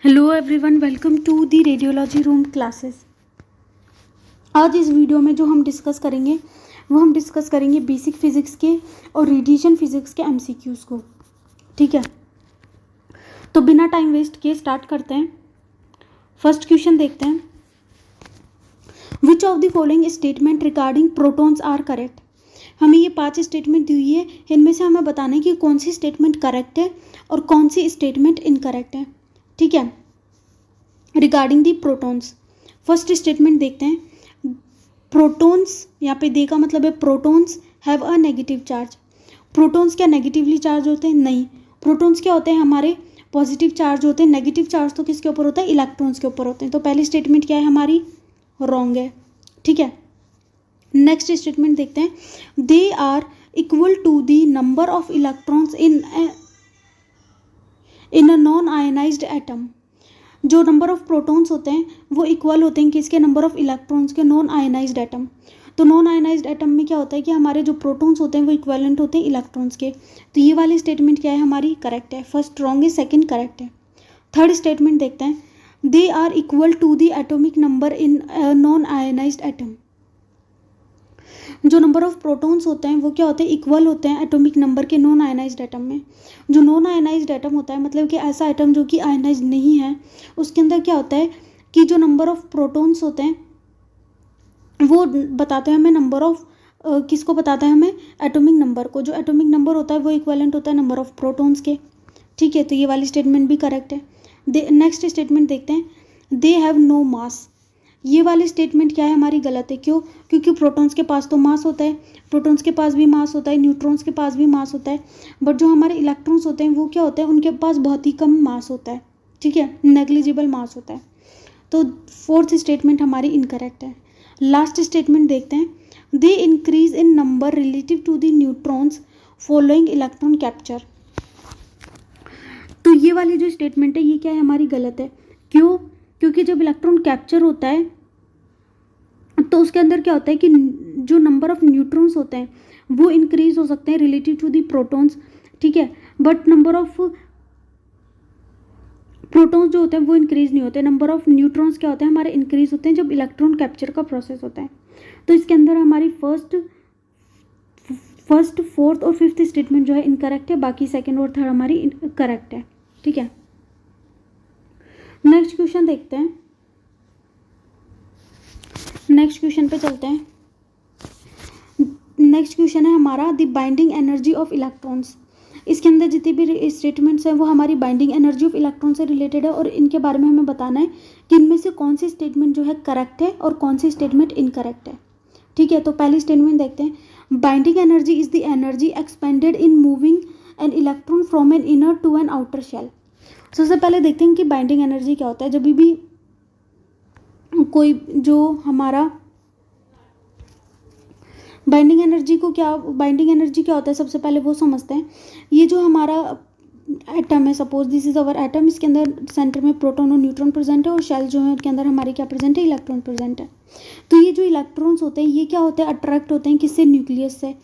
Hello everyone, welcome to the radiology room classes. आज इस video में जो हम डिस्कस करेंगे बेसिक फिजिक्स के और रेडिएशन फिजिक्स के एमसीक्यूज़ को। ठीक है, तो बिना टाइम वेस्ट किए स्टार्ट करते हैं। फर्स्ट क्वेश्चन देखते हैं। Which of the following statement regarding protons are correct. हमें ये 5 स्टेटमेंट दी हुई है, इनमें से हमें बताना है कि कौन सी स्टेटमेंट करेक्ट है और कौन सी स्टेटमेंट इनकरेक्ट है। ठीक है, regarding the protons first statement देखते हैं। प्रोटॉन्स, यहाँ पे दे का मतलब है protons have a negative charge. Protons क्या नेगेटिवली चार्ज होते हैं? नहीं, प्रोटॉन्स क्या होते हैं? हमारे पॉजिटिव चार्ज होते हैं। नेगेटिव चार्ज तो किसके ऊपर होता है? इलेक्ट्रॉन्स के ऊपर होते हैं। तो पहली स्टेटमेंट क्या है हमारी? रॉन्ग है। ठीक है, नेक्स्ट स्टेटमेंट देखते हैं। They are equal to the number of electrons in a non ionised atom. जो नंबर ऑफ प्रोटॉन्स होते हैं वो इक्वल होते हैं किसके? नंबर ऑफ इलेक्ट्रॉन्स के, नॉन आयनाइज्ड एटम। तो नॉन आयनाइज्ड एटम में क्या होता है कि हमारे जो प्रोटॉन्स होते हैं वो इक्वलेंट होते हैं इलेक्ट्रॉन्स के। तो ये वाली स्टेटमेंट क्या है हमारी? करेक्ट है। फर्स्ट रॉन्ग है, सेकंड करेक्ट है। थर्ड स्टेटमेंट देखते हैं। They are equal to the atomic number in non ionised atom. जो नंबर ऑफ प्रोटॉन्स होते हैं वो क्या होते हैं? इक्वल होते हैं एटॉमिक नंबर के नॉन आयनाइज्ड एटम में। जो नॉन आयनाइज्ड एटम होता है मतलब कि ऐसा एटम जो कि आयनाइज्ड नहीं है, उसके अंदर क्या होता है कि जो नंबर ऑफ प्रोटॉन्स होते हैं वो बताते हैं हमें नंबर ऑफ किसको बताता है? हमें एटॉमिक नंबर को। जो एटॉमिक नंबर होता है वो इक्वलेंट होता है नंबर ऑफ प्रोटॉन्स के। ठीक है, तो ये वाली स्टेटमेंट भी करेक्ट है। नेक्स्ट स्टेटमेंट देखते हैं। दे हैव नो मास। ये वाली स्टेटमेंट क्या है हमारी? गलत है। क्यों? क्योंकि प्रोटॉन्स के पास तो मास होता है, प्रोटॉन्स के पास भी मास होता है, न्यूट्रॉन्स के पास भी मास होता है, बट जो हमारे इलेक्ट्रॉन्स होते हैं वो क्या होते हैं? उनके पास बहुत ही कम मास होता है। ठीक है, नेग्लिजिबल मास होता है। तो फोर्थ स्टेटमेंट हमारी इनकरेक्ट है। लास्ट स्टेटमेंट देखते हैं। They increase in number relative to the neutrons following electron capture. तो ये वाली जो स्टेटमेंट है ये क्या है हमारी? गलत है। क्यों? क्योंकि जब इलेक्ट्रॉन कैप्चर होता है तो उसके अंदर क्या होता है कि जो नंबर ऑफ न्यूट्रॉन्स होते हैं वो इंक्रीज हो सकते हैं रिलेटिव टू दी प्रोटॉन्स। ठीक है, बट नंबर ऑफ प्रोटॉन्स जो होते हैं वो इंक्रीज नहीं होते। नंबर ऑफ न्यूट्रॉन्स क्या होते हैं हमारे? इंक्रीज होते हैं जब इलेक्ट्रॉन कैप्चर का प्रोसेस होता है। तो इसके अंदर हमारी फर्स्ट फोर्थ और फिफ्थ स्टेटमेंट जो है इनकरेक्ट है, बाकी सेकेंड और थर्ड हमारी करेक्ट है। ठीक है, नेक्स्ट क्वेश्चन देखते हैं। नेक्स्ट क्वेश्चन पे चलते हैं। नेक्स्ट क्वेश्चन है हमारा the binding energy of electrons. इसके अंदर जितनी भी स्टेटमेंट्स हैं वो हमारी बाइंडिंग एनर्जी ऑफ इलेक्ट्रॉन से रिलेटेड है और इनके बारे में हमें बताना है कि इनमें से कौन सी स्टेटमेंट जो है करेक्ट है और कौन सी स्टेटमेंट इनकरेक्ट है। ठीक है, तो पहली स्टेटमेंट देखते हैं। Binding energy is the energy expended in moving an electron from an inner to an outer shell. सबसे पहले देखते हैं कि बाइंडिंग एनर्जी क्या होता है। जब भी कोई जो हमारा बाइंडिंग एनर्जी क्या होता है सबसे पहले वो समझते हैं। ये जो हमारा एटम है, suppose this is our atom, इसके अंदर सेंटर में प्रोटॉन और न्यूट्रॉन प्रेजेंट है और शेल जो है उनके अंदर हमारे क्या प्रेजेंट है? इलेक्ट्रॉन प्रेजेंट है। तो ये जो इलेक्ट्रॉन्स होते हैं ये क्या होते हैं? अट्रैक्ट होते हैं किससे? न्यूक्लियस से।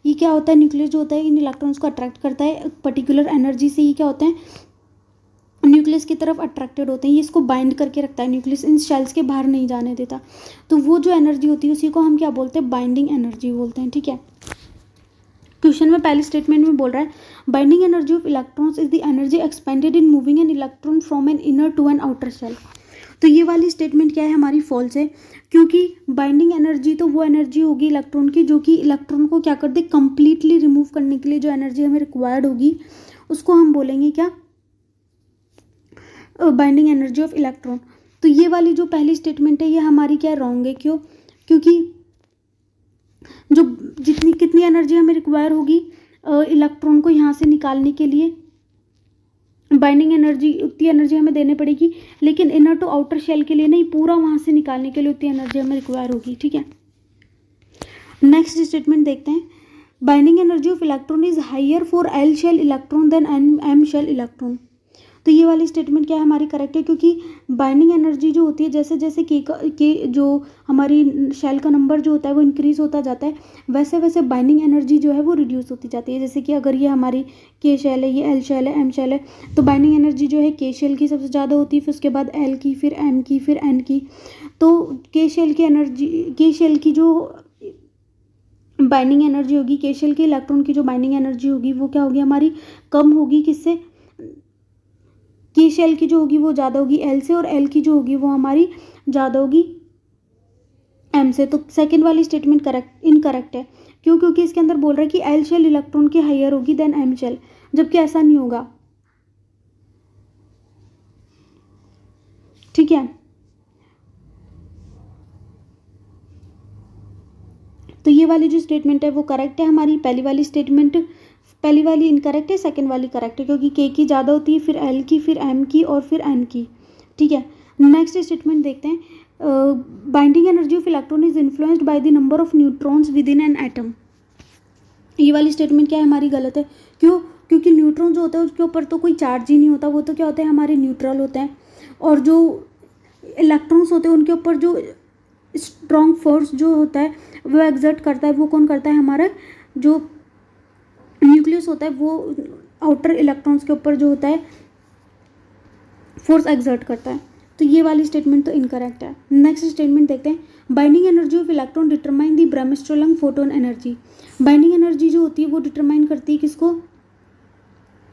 ये क्या होता है? न्यूक्लियस जो होता है इन इलेक्ट्रॉन्स को अट्रैक्ट करता है पर्टिकुलर एनर्जी से। ये क्या होते हैं? न्यूक्लियस की तरफ अट्रैक्टेड होते हैं। ये इसको बाइंड करके रखता है, न्यूक्लियस इन शेल्स के बाहर नहीं जाने देता। तो वो जो एनर्जी होती है उसी को हम क्या बोलते हैं? बाइंडिंग एनर्जी बोलते हैं। ठीक है, क्वेश्चन में पहली स्टेटमेंट में बोल रहा है binding energy of electrons is the energy expended in moving an electron from an inner to an outer shell. तो ये वाली स्टेटमेंट क्या है हमारी? फॉल्स है। क्योंकि बाइंडिंग एनर्जी तो वो एनर्जी होगी इलेक्ट्रॉन की जो कि इलेक्ट्रॉन को क्या कर दे? कंप्लीटली रिमूव करने के लिए जो एनर्जी हमें रिक्वायर्ड होगी उसको हम बोलेंगे क्या? Binding energy of electron. तो ये वाली जो पहली स्टेटमेंट है ये हमारी क्या रॉन्ग है। क्यों? क्योंकि जो कितनी एनर्जी हमें रिक्वायर होगी इलेक्ट्रॉन को यहाँ से निकालने के लिए, बाइंडिंग एनर्जी उतनी एनर्जी हमें देनी पड़ेगी, लेकिन इनर टू आउटर शेल के लिए नहीं, पूरा वहाँ से निकालने के लिए उतनी एनर्जी हमें रिक्वायर होगी। ठीक है, नेक्स्ट स्टेटमेंट देखते हैं। Binding energy of electron is higher for L shell electron than M shell electron. तो ये वाली स्टेटमेंट क्या है हमारी करेक्ट है, क्योंकि बाइंडिंग एनर्जी जो होती है जैसे जैसे के जो हमारी शेल का नंबर जो होता है वो इंक्रीज होता जाता है, वैसे वैसे बाइंडिंग एनर्जी जो है वो रिड्यूस होती जाती है। जैसे कि अगर ये हमारी के शेल है, ये एल शेल है, एम शेल है, तो बाइंडिंग एनर्जी जो है के शेल की सबसे ज़्यादा होती है, फिर उसके बाद एल की, फिर एम की, फिर एन की। तो के शेल की एनर्जी, के शेल की जो बाइंडिंग एनर्जी होगी, के शेल के इलेक्ट्रॉन की जो बाइंडिंग एनर्जी होगी वो क्या होगी हमारी, कम होगी। किससे? के शेल की जो होगी वो ज़्यादा होगी एल से, और एल की जो होगी वो हमारी ज़्यादा होगी एम से। तो सेकंड वाली स्टेटमेंट करेक्ट इनकरेक्ट है। क्यों? क्योंकि इसके अंदर बोल रहा है कि एल शेल इलेक्ट्रॉन की हायर होगी देन एम शेल, जबकि ऐसा नहीं होगा। ठीक है, तो ये वाली जो स्टेटमेंट है वो करेक्ट है हमारी। पहली वाली इनकरेक्ट है, सेकंड वाली करेक्ट है, क्योंकि के की ज़्यादा होती है, फिर एल की, फिर एम की, और फिर एन की। ठीक है, नेक्स्ट स्टेटमेंट देखते हैं। Binding energy of electron is influenced by the number of neutrons with in an atom. ये वाली स्टेटमेंट क्या है हमारी गलत है। क्यों? क्योंकि न्यूट्रॉन जो होता है उसके ऊपर तो कोई चार्ज ही नहीं होता, वो तो क्या होते हैं हमारे न्यूट्रल होते हैं, और जो इलेक्ट्रॉन्स होते हैं उनके ऊपर जो स्ट्रॉन्ग फोर्स जो होता है वो एग्जर्ट करता है। वो कौन करता है? हमारा जो न्यूक्लियस होता है वो आउटर इलेक्ट्रॉन्स के ऊपर जो होता है फोर्स एग्जर्ट करता है। तो ये वाली स्टेटमेंट तो इनकरेक्ट है। नेक्स्ट स्टेटमेंट देखते हैं। Binding energy of electron determine the bremsstrahlung photon energy. Binding energy जो होती है वो डिटरमाइन करती है किसको?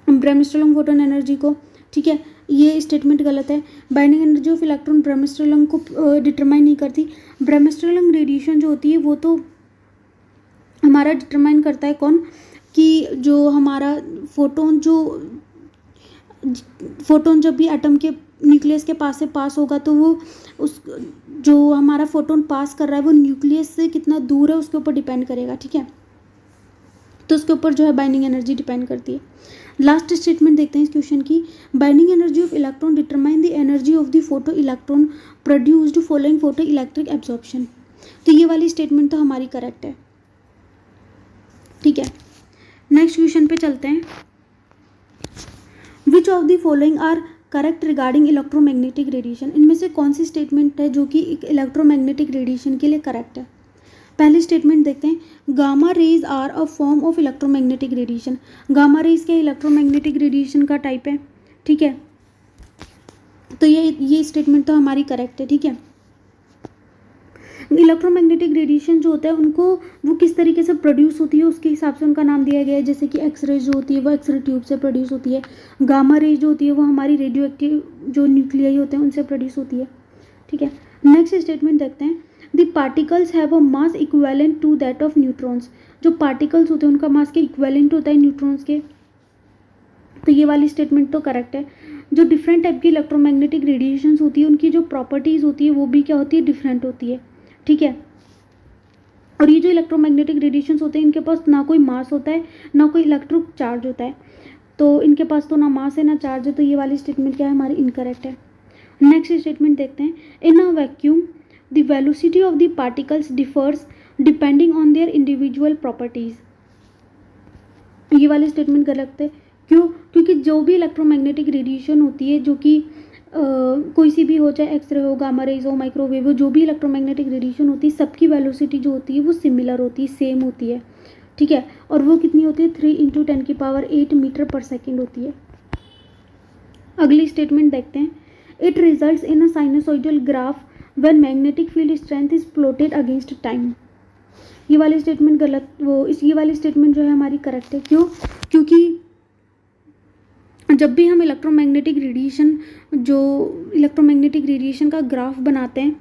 ब्रेमस्ट्रोलम फोटोन एनर्जी को। ठीक है, ये स्टेटमेंट गलत है। बाइंडिंग एनर्जी ऑफ इलेक्ट्रॉन ब्रेमस्ट्रोलम को डिटरमाइन नहीं करती। ब्रेमस्ट्रोलम रेडिएशन जो होती है वो तो हमारा डिटरमाइन करता है कौन? कि जो हमारा फोटोन जब भी एटम के न्यूक्लियस के पास से पास होगा तो वो उस जो हमारा फोटोन पास कर रहा है वो न्यूक्लियस से कितना दूर है उसके ऊपर डिपेंड करेगा। ठीक है, तो उसके ऊपर जो है बाइंडिंग एनर्जी डिपेंड करती है। लास्ट स्टेटमेंट देखते हैं इस क्वेश्चन की। Binding energy of electron determine the energy of the photo electron produced following photo electric absorption. तो ये वाली स्टेटमेंट तो हमारी करेक्ट है। ठीक है, नेक्स्ट क्वेश्चन पे चलते हैं। Which of the following are correct regarding electromagnetic radiation. इनमें से कौन सी स्टेटमेंट है जो कि इलेक्ट्रोमैग्नेटिक रेडिएशन के लिए करेक्ट है? पहली स्टेटमेंट देखते हैं। Gamma rays are a form of electromagnetic radiation. Gamma rays के इलेक्ट्रोमैग्नेटिक रेडिएशन का टाइप है। ठीक है, तो ये स्टेटमेंट तो हमारी करेक्ट है। ठीक है, इलेक्ट्रोमैग्नेटिक रेडिएशन जो होता है उनको वो किस तरीके से प्रोड्यूस होती है उसके हिसाब से उनका नाम दिया गया है। जैसे कि एक्सरे जो होती है वो एक्सरे ट्यूब से प्रोड्यूस होती है। गामा रेज जो होती है वो हमारी रेडियो एक्टिव जो न्यूक्लियाई होते हैं उनसे प्रोड्यूस होती है। ठीक है, नेक्स्ट स्टेटमेंट देखते हैं। The particles have a mass equivalent to that of neutrons. जो पार्टिकल्स होते हैं उनका मास के इक्विवेलेंट होता है न्यूट्रॉन्स के। तो ये वाली स्टेटमेंट तो करेक्ट है। जो डिफरेंट टाइप की इलेक्ट्रोमैग्नेटिक रेडिएशंस होती है उनकी जो प्रॉपर्टीज़ होती है वो भी क्या होती है? डिफरेंट होती है। ठीक है, और ये जो इलेक्ट्रोमैग्नेटिक रेडिएशंस होते हैं इनके पास ना कोई मास होता है ना कोई इलेक्ट्रिक चार्ज होता है। तो इनके पास तो ना मास है ना चार्ज है, तो ये वाली स्टेटमेंट क्या है हमारी? इनकरेक्ट है। नेक्स्ट स्टेटमेंट देखते हैं। In a vacuum the velocity of the particles differs depending on their individual properties. ये वाली स्टेटमेंट गलत है। क्यों? क्योंकि जो भी इलेक्ट्रोमैग्नेटिक रेडिएशन होती है जो कि कोई सी भी हो, चाहे एक्सरे हो, गामा रेज हो, माइक्रोवेव हो, जो भी इलेक्ट्रोमैग्नेटिक रेडिएशन होती है सबकी वेलोसिटी जो होती है वो सिमिलर होती है, सेम होती है। ठीक है, और वो कितनी होती है? 3 × 10⁸ मीटर पर सेकेंड होती है। अगली स्टेटमेंट देखते हैं। It results in a sinusoidal graph when magnetic field strength is plotted against time. ये वाली स्टेटमेंट गलत, ये वाली स्टेटमेंट जो है हमारी करेक्ट है। क्यों? क्योंकि जब भी हम इलेक्ट्रोमैग्नेटिक रेडिएशन का ग्राफ बनाते हैं,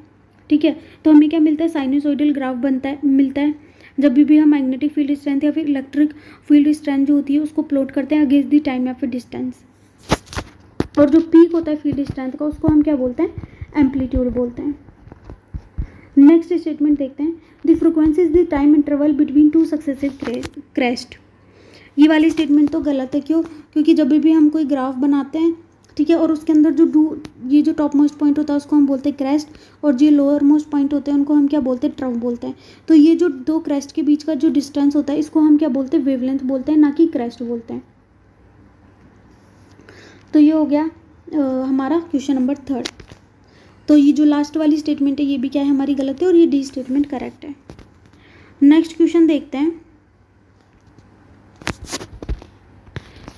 ठीक है, तो हमें क्या मिलता है? साइनसोइडल ग्राफ मिलता है। जब भी हम मैग्नेटिक फील्ड स्ट्रेंथ या फिर इलेक्ट्रिक फील्ड स्ट्रेंथ जो होती है उसको प्लॉट करते हैं अगेंस्ट दी टाइम या फिर डिस्टेंस। और जो पीक होता है फील्ड स्ट्रेंथ का उसको हम क्या बोलते हैं? एम्पलीट्यूड बोलते हैं। नेक्स्ट स्टेटमेंट देखते हैं। The frequency is the time interval between two successive crest. ये वाली स्टेटमेंट तो गलत है। क्यों? क्योंकि जब भी हम कोई ग्राफ बनाते हैं, ठीक है, और उसके अंदर ये जो टॉप मोस्ट पॉइंट होता है उसको हम बोलते हैं क्रेस्ट, और जो लोअर मोस्ट पॉइंट होते हैं उनको हम क्या बोलते हैं? ट्रफ बोलते हैं। तो ये जो दो क्रेस्ट के बीच का जो डिस्टेंस होता है इसको हम क्या बोलते हैं? वेवलेंथ बोलते हैं, ना कि क्रेस्ट बोलते हैं। तो ये हो गया हमारा क्वेश्चन नंबर 3। तो ये जो लास्ट वाली स्टेटमेंट है ये भी क्या है, हमारी गलत है, और ये डी स्टेटमेंट करेक्ट है। नेक्स्ट क्वेश्चन देखते हैं,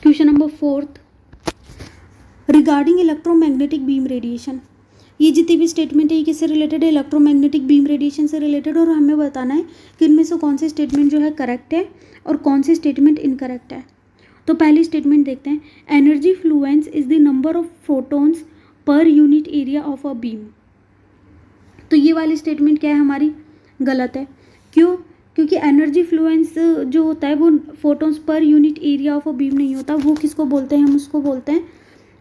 question number 4 regarding electromagnetic beam radiation. ये जितनी भी स्टेटमेंट है ये किससे रिलेटेड है, इलेक्ट्रोमैग्नेटिक बीम रेडिएशन से रिलेटेड, और हमें बताना है कि इनमें से कौन सी स्टेटमेंट जो है करेक्ट है और कौन सी स्टेटमेंट इनकरेक्ट है। तो पहली स्टेटमेंट देखते हैं, energy Fluence is the number of protons per unit area of a beam. तो ये वाली स्टेटमेंट क्या है, हमारी गलत है। क्यों? क्योंकि एनर्जी फ्लुएंस जो होता है वो photons per unit area of a beam नहीं होता, वो किसको बोलते हैं, हम उसको बोलते हैं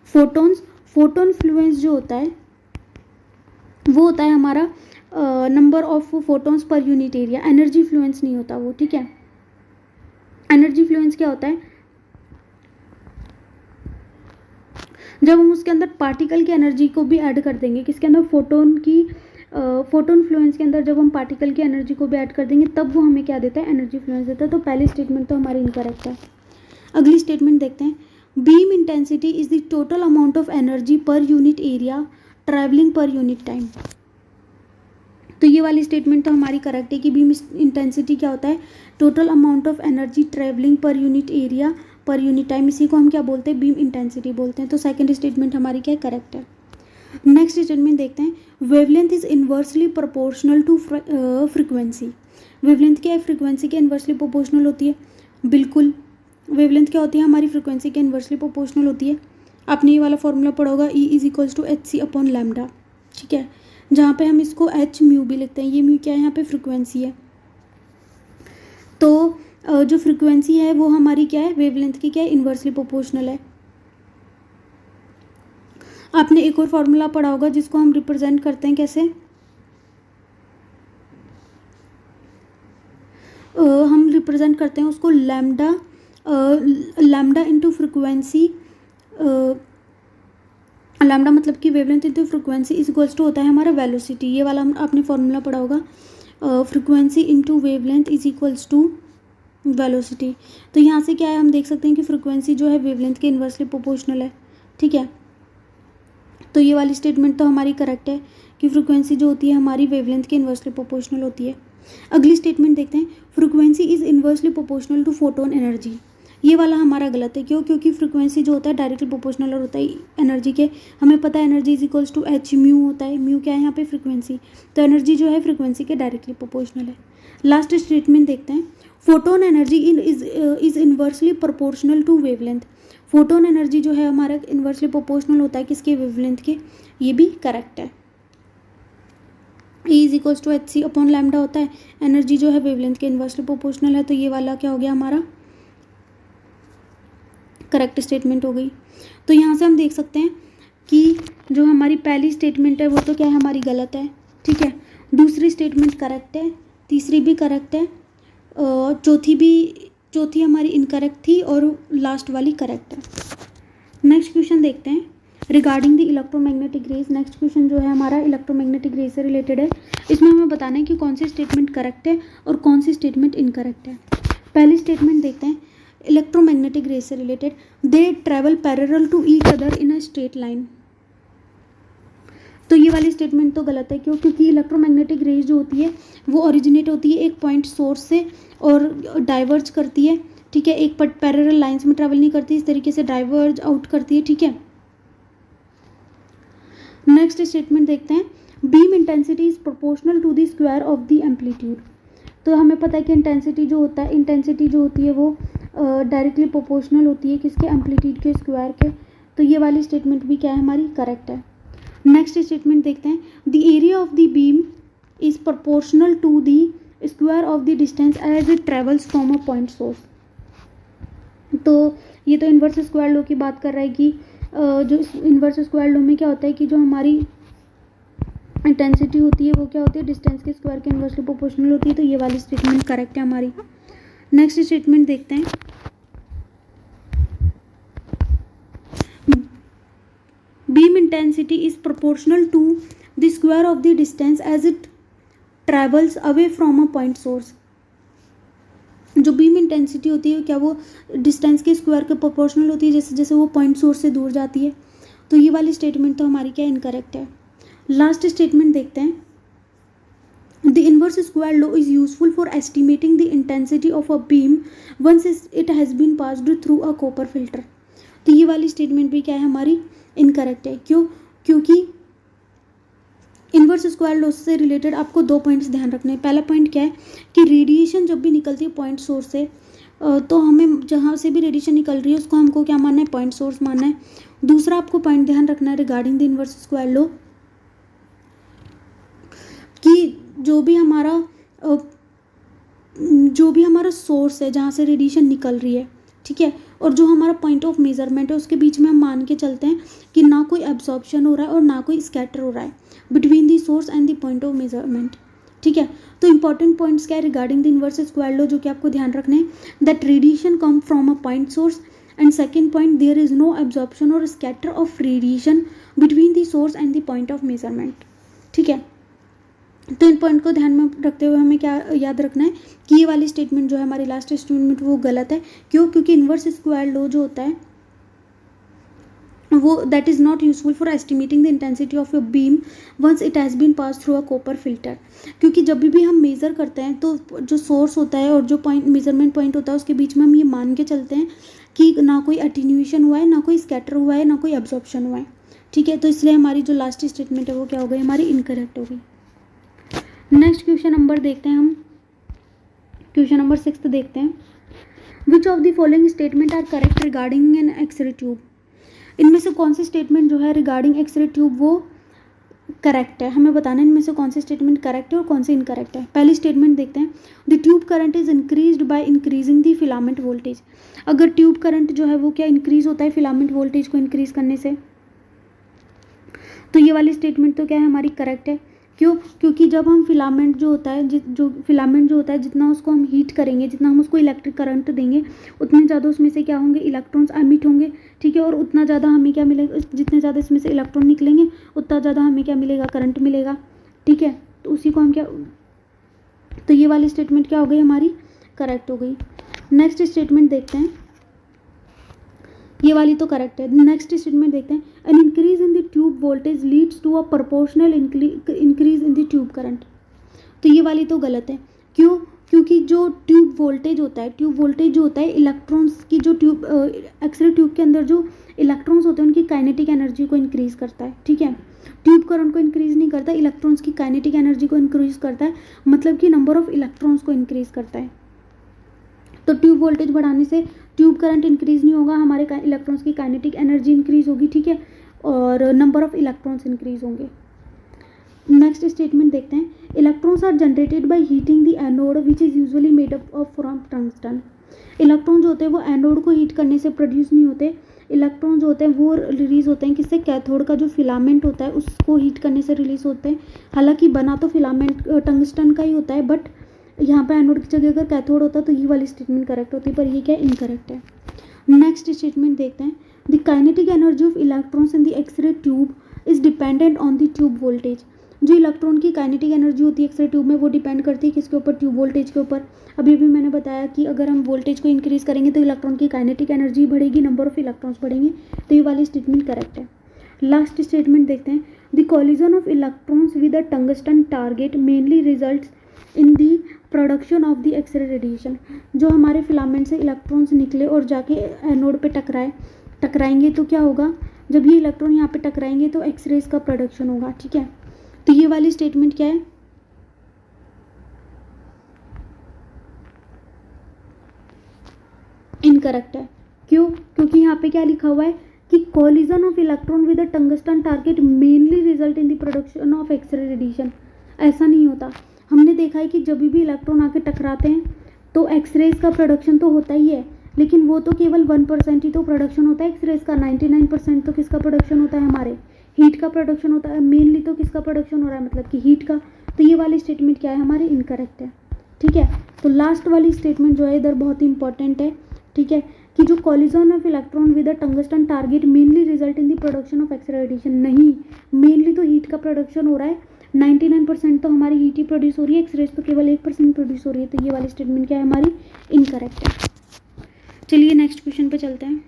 फोटॉन्स। फोटोन फ्लुएंस जो होता है वो होता है हमारा number of photons per unit area, energy Fluence नहीं होता वो, ठीक है। एनर्जी फ्लुएंस क्या होता है, जब हम उसके अंदर पार्टिकल की एनर्जी को भी ऐड कर देंगे, किसके अंदर, फोटोन की, फोटोन फ्लुएंस के अंदर जब हम पार्टिकल की एनर्जी को भी ऐड कर देंगे तब वो हमें क्या देता है, एनर्जी फ्लुएंस देता है। तो पहली स्टेटमेंट तो हमारी इनकरेक्ट है। अगली स्टेटमेंट देखते हैं, beam intensity is the total amount of energy per unit area travelling per unit time. तो ये वाली स्टेटमेंट तो हमारी करेक्ट है कि बीम इंटेंसिटी क्या होता है, total amount of energy travelling per unit area per unit time, इसी को हम क्या बोलते हैं, बीम इंटेंसिटी बोलते हैं। तो सेकंड स्टेटमेंट हमारी क्या है, करेक्ट है। नेक्स्ट स्टेटमेंट देखते हैं, wavelength is inversely proportional to frequency. Wavelength क्या है, फ्रीक्वेंसी के इन्वर्सली प्रोपोर्शनल होती है। बिल्कुल, वेवलेंथ क्या होती है, हमारी फ्रीक्वेंसी के इन्वर्सली प्रोपोर्शनल होती है। आपने ये वाला फॉर्मूला पढ़ा होगा, E is equals to H C upon lambda, ठीक है, जहाँ पे हम इसको एच म्यू भी लिखते हैं। ये म्यू क्या है, यहाँ पे फ्रीक्वेंसी है। तो जो फ्रीक्वेंसी है वो हमारी क्या है, वेवलेंथ की क्या है, इन्वर्सली प्रोपोर्शनल है। आपने एक और फॉर्मूला पढ़ा होगा जिसको हम रिप्रेजेंट करते हैं कैसे, हम रिप्रेजेंट करते हैं उसको lambda, lambda into frequency, lambda मतलब कि wavelength into frequency is equals to होता है हमारा वेलोसिटी। ये वाला आपने फॉर्मूला पढ़ा होगा, frequency into wavelength is equals to velocity. तो यहाँ से क्या है, हम देख सकते हैं कि फ्रीक्वेंसी जो है वेवलेंथ के इन्वर्सली प्रोपोर्शनल है, ठीक है। तो ये वाली स्टेटमेंट तो हमारी करेक्ट है कि फ्रीक्वेंसी जो होती है हमारी वेवलेंथ के इन्वर्सली प्रोपोर्शनल होती है। अगली स्टेटमेंट देखते हैं, frequency is inversely proportional to photon energy. ये वाला हमारा गलत है। क्यों? क्योंकि फ्रीक्वेंसी जो होता है डायरेक्टली प्रोपोर्शनल होता है एनर्जी के। हमें पता है energy is equals to H mu होता है। म्यू क्या है यहाँ पे, फ्रीक्वेंसी। तो एनर्जी जो है फ्रीक्वेंसी के डायरेक्टली प्रोपोर्शनल है। लास्ट स्टेटमेंट देखते हैं, photon energy is inversely proportional to wavelength. Photon energy जो है हमारा इन्वर्सली प्रोपोर्शनल होता है किसके, वेवलेंथ के। ये भी करेक्ट है। E is equals to H C upon lambda होता है, एनर्जी जो है वेवलेंथ के इन्वर्सली प्रोपोर्शनल है। तो ये वाला क्या हो गया, हमारा करेक्ट स्टेटमेंट हो गई। तो यहाँ से हम देख सकते हैं कि जो हमारी पहली स्टेटमेंट है वो तो क्या है, हमारी गलत है, ठीक है। दूसरी स्टेटमेंट करेक्ट है, तीसरी भी करेक्ट है, चौथी हमारी इनकरेक्ट थी और लास्ट वाली करेक्ट है। नेक्स्ट क्वेश्चन देखते हैं, regarding the electromagnetic rays. Next question जो है हमारा इलेक्ट्रोमैग्नेटिक रेज से रिलेटेड है। इसमें हमें बताना है कि कौन सी स्टेटमेंट करेक्ट है और कौन सी स्टेटमेंट इनकरेक्ट है। पहली स्टेटमेंट देखते हैं, इलेक्ट्रोमैग्नेटिक रेज से related, they travel parallel to each other in a straight line. तो ये वाली स्टेटमेंट तो गलत है। क्यों? क्योंकि इलेक्ट्रोमैग्नेटिक रेज जो होती है वो ओरिजिनेट होती है एक पॉइंट सोर्स से और डाइवर्ज करती है, ठीक है, एक पैरेलल लाइंस में ट्रेवल नहीं करती, इस तरीके से डाइवर्ज आउट करती है, ठीक है। नेक्स्ट स्टेटमेंट देखते हैं, beam intensity is proportional to the square of the amplitude. तो हमें पता है कि इंटेंसिटी जो होती है वो डायरेक्टली प्रोपोर्शनल होती है किसके, एम्पलीट्यूड के स्क्वायर के। तो ये वाली स्टेटमेंट भी क्या है, हमारी करेक्ट है। नेक्स्ट स्टेटमेंट देखते हैं, the area of the beam is proportional to the square of the distance as it travels from a point source. तो ये तो इन्वर्स स्क्वायर लॉ की बात कर रहा है कि जो इन्वर्स स्क्वायर लॉ में क्या होता है कि जो हमारी इंटेंसिटी होती है वो क्या होती है, डिस्टेंस के स्क्वायर के इन्वर्सली प्रोपोर्शनल होती है। तो ये वाली स्टेटमेंट करेक्ट है हमारी। नेक्स्ट स्टेटमेंट देखते हैं, beam intensity is proportional to the square of the distance as it travels away from a point source. जो बीम इंटेंसिटी होती है क्या वो डिस्टेंस के स्क्वायर के प्रोपोर्शनल होती है, जैसे जैसे वो पॉइंट सोर्स से दूर जाती है। तो ये वाली स्टेटमेंट तो हमारी क्या इनकरेक्ट है। लास्ट स्टेटमेंट देखते हैं। The inverse square law is useful for estimating the intensity of a beam once it has been passed through a copper filter। तो ये वाली स्टेटमेंट भी क्या है हमारी इनकरेक्ट है। क्यों? क्योंकि इन्वर्स स्क्वायर लॉ से रिलेटेड आपको 2 पॉइंट्स ध्यान रखने हैं। पहला पॉइंट क्या है कि रेडिएशन जब भी निकलती है पॉइंट सोर्स से, तो हमें जहाँ से भी रेडिएशन निकल रही है उसको हमको क्या मानना है, पॉइंट सोर्स मानना है। दूसरा आपको पॉइंट ध्यान रखना है regarding the inverse square law कि जो भी हमारा सोर्स है जहाँ से रेडिएशन निकल रही है, ठीक है, और जो हमारा पॉइंट ऑफ मेजरमेंट है उसके बीच में हम मान के चलते हैं कि ना कोई एब्जॉर्प्शन हो रहा है और ना कोई स्कैटर हो रहा है between the source and the point of measurement. ठीक है, तो इंपॉर्टेंट पॉइंट्स क्या है regarding the inverse square law जो कि आपको ध्यान रखने हैं, that radiation come from a point source and second point there is no absorption और scatter of radiation between the source and the point of measurement. ठीक है, तो इन पॉइंट को ध्यान में रखते हुए हमें क्या याद रखना है कि ये वाली स्टेटमेंट जो है हमारी लास्ट स्टेटमेंट वो गलत है। क्यों? क्योंकि इन्वर्स स्क्वायर लॉ जो होता है वो that is not useful for estimating the intensity of a beam once it has been pass through a copper filter. क्योंकि जब भी हम मेज़र करते हैं तो जो सोर्स होता है और जो पॉइंट मेजरमेंट पॉइंट होता है उसके बीच में हम ये मान के चलते हैं कि ना कोई अटेन्यूएशन हुआ है, ना कोई स्कैटर हुआ है, ना कोई एब्जॉर्प्शन हुआ है। ठीक है, तो इसलिए हमारी जो लास्ट स्टेटमेंट है वो क्या हो गई, हमारी इनकरेक्ट हो गई। नेक्स्ट क्वेश्चन नंबर देखते हैं हम, क्वेश्चन नंबर 6 देखते हैं। Which of the following statement are correct regarding an X-ray tube. इनमें से कौन सी स्टेटमेंट जो है रिगार्डिंग एक्सरे ट्यूब वो करेक्ट है, हमें बताना है इनमें से कौन सी स्टेटमेंट करेक्ट है और कौन सी इनकरेक्ट है। पहली स्टेटमेंट देखते हैं, the tube current is increased by increasing the filament voltage. अगर ट्यूब करंट जो है वो क्या इंक्रीज होता है फिलामेंट वोल्टेज को इंक्रीज करने से, तो ये वाली स्टेटमेंट तो क्या है हमारी करेक्ट है। क्यों? क्योंकि जब हम फिलामेंट जो होता है जितना उसको हम हीट करेंगे, जितना हम उसको इलेक्ट्रिक करंट देंगे उतने ज़्यादा उसमें से क्या होंगे, इलेक्ट्रॉन्स एमिट होंगे। ठीक है, और उतना ज़्यादा हमें क्या मिलेगा, जितने ज़्यादा इसमें से इलेक्ट्रॉन निकलेंगे उतना ज़्यादा हमें क्या मिलेगा, करंट मिलेगा। ठीक है, तो उसी को हम क्या, तो ये वाली स्टेटमेंट क्या हो गई हमारी करेक्ट हो गई। नेक्स्ट स्टेटमेंट देखते हैं, ये वाली तो करेक्ट है। नेक्स्ट स्टेटमेंट देखते हैं, an increase in the tube voltage leads to a proportional increase in the tube current. तो ये वाली तो गलत है। क्यों? क्योंकि जो ट्यूब वोल्टेज जो होता है इलेक्ट्रॉन्स की, जो ट्यूब एक्सरे ट्यूब के अंदर जो इलेक्ट्रॉन्स होते हैं उनकी काइनेटिक एनर्जी को इंक्रीज करता है। ठीक है, ट्यूब करंट को इंक्रीज नहीं करता, इलेक्ट्रॉन्स की काइनेटिक एनर्जी को इंक्रीज करता है, मतलब कि नंबर ऑफ इलेक्ट्रॉन्स को इंक्रीज करता है। तो ट्यूब वोल्टेज बढ़ाने से ट्यूब करंट इंक्रीज नहीं होगा, हमारे इलेक्ट्रॉन्स की काइनेटिक एनर्जी इंक्रीज होगी। ठीक है, और नंबर ऑफ इलेक्ट्रॉन्स इंक्रीज होंगे। नेक्स्ट स्टेटमेंट देखते हैं, electrons are generated by heating the anode which is usually made up of from tungsten. Electron जो होते हैं वो एनोड को हीट करने से प्रोड्यूस नहीं होते, इलेक्ट्रॉन जो होते हैं वो रिलीज होते हैं किससे, कैथोड का जो फिलामेंट होता है उसको हीट करने से रिलीज होते हैं। हालांकि बना तो फिलामेंट टंगस्टन का ही होता है, बट यहाँ पे एनोड की जगह अगर कैथोड होता तो ये वाली स्टेटमेंट करेक्ट होती है, पर ये क्या इनकरेक्ट है। नेक्स्ट स्टेटमेंट देखते हैं, the kinetic energy of electrons in the X-ray tube is dependent on the tube voltage. जो इलेक्ट्रॉन की काइनेटिक एनर्जी होती है एक्सरे ट्यूब में वो डिपेंड करती है किसके ऊपर, ट्यूब वोल्टेज के ऊपर। अभी भी मैंने बताया कि अगर हम वोल्टेज को इंक्रीज करेंगे तो इलेक्ट्रॉन की काइनेटिक एनर्जी बढ़ेगी, नंबर ऑफ इलेक्ट्रॉन्स बढ़ेंगे, तो ये वाली स्टेटमेंट करेक्ट है। लास्ट स्टेटमेंट देखते हैं, the collision of electrons with a tungsten target mainly results in the production of the X-ray radiation. जो हमारे फिलामेंट से इलेक्ट्रॉन्स निकले और जाके एनोड पे टकराएंगे तो क्या होगा, जब ये इलेक्ट्रॉन यहाँ पे टकराएंगे तो एक्सरेज का प्रोडक्शन होगा। ठीक है, तो ये वाली स्टेटमेंट क्या है, इनकरेक्ट है। क्यों? क्योंकि यहाँ पे क्या लिखा हुआ है कि collision of electron with a tungsten target mainly result in the production of X-ray radiation. ऐसा नहीं होता, हमने देखा है कि जब भी इलेक्ट्रॉन आके टकराते हैं तो एक्सरेज का प्रोडक्शन तो होता ही है, लेकिन वो तो केवल 1% ही तो प्रोडक्शन होता है एक्सरेज का, 99% तो किसका प्रोडक्शन होता है, हमारे हीट का प्रोडक्शन होता है। मेनली तो किसका प्रोडक्शन हो रहा है, मतलब कि हीट का। तो ये वाली स्टेटमेंट क्या है हमारी इनकरेक्ट है। ठीक है, तो लास्ट वाली स्टेटमेंट जो है इधर बहुत इंपॉर्टेंट है। ठीक है, कि जो collision of electron with a tungsten target mainly result in the production of X-ray radiation, नहीं, मेनली तो हीट का प्रोडक्शन हो रहा है, 99% तो हमारी हीट ही प्रोड्यूस हो रही है, एक्स रेज तो केवल 1% प्रोड्यूस हो रही है। तो ये वाली स्टेटमेंट क्या है हमारी, इनकरेक्ट है। चलिए नेक्स्ट क्वेश्चन पे चलते हैं।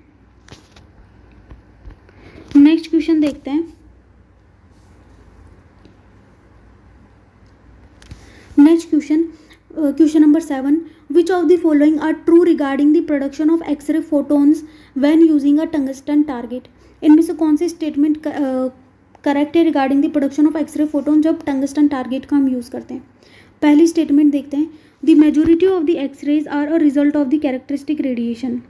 नेक्स्ट क्वेश्चन देखते हैं। Next question, question number 7, which of the following are true regarding the production of X-ray photons when using a tungsten target. इनमें से कौन सी स्टेटमेंट करेक्ट है regarding the production of X-ray photon जब tungsten target का हम use करते हैं। पहली स्टेटमेंट देखते हैं, the majority of the X-rays are a result of the characteristic radiation.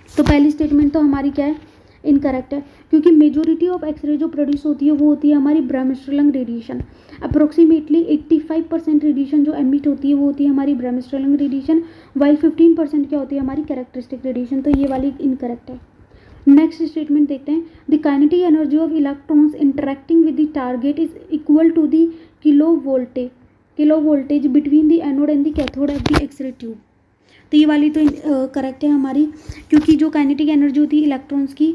तो पहली स्टेटमेंट तो हमारी क्या है, इनकरेक्ट है, क्योंकि मेजोरिटी ऑफ एक्सरे जो प्रोड्यूस होती है वो होती है हमारी ब्रह्मस्ट्रलंग रेडिएशन। अप्रोक्सीमेटली 85% रेडिएशन जो एमिट होती है वो होती है हमारी ब्रह्मस्ट्रलंग रेडिएशन, वाइल 15% क्या होती है हमारी कैरेक्टरिस्टिक रेडिएशन। तो ये वाली इनकरेक्ट है। नेक्स्ट स्टेटमेंट देखते हैं, the kinetic energy of electrons interacting with the target is equal to the kilo voltage between the anode and the cathode of the X-ray tube. तो ये वाली तो करेक्ट है हमारी, क्योंकि जो काइनेटिक एनर्जी होती है इलेक्ट्रॉन्स की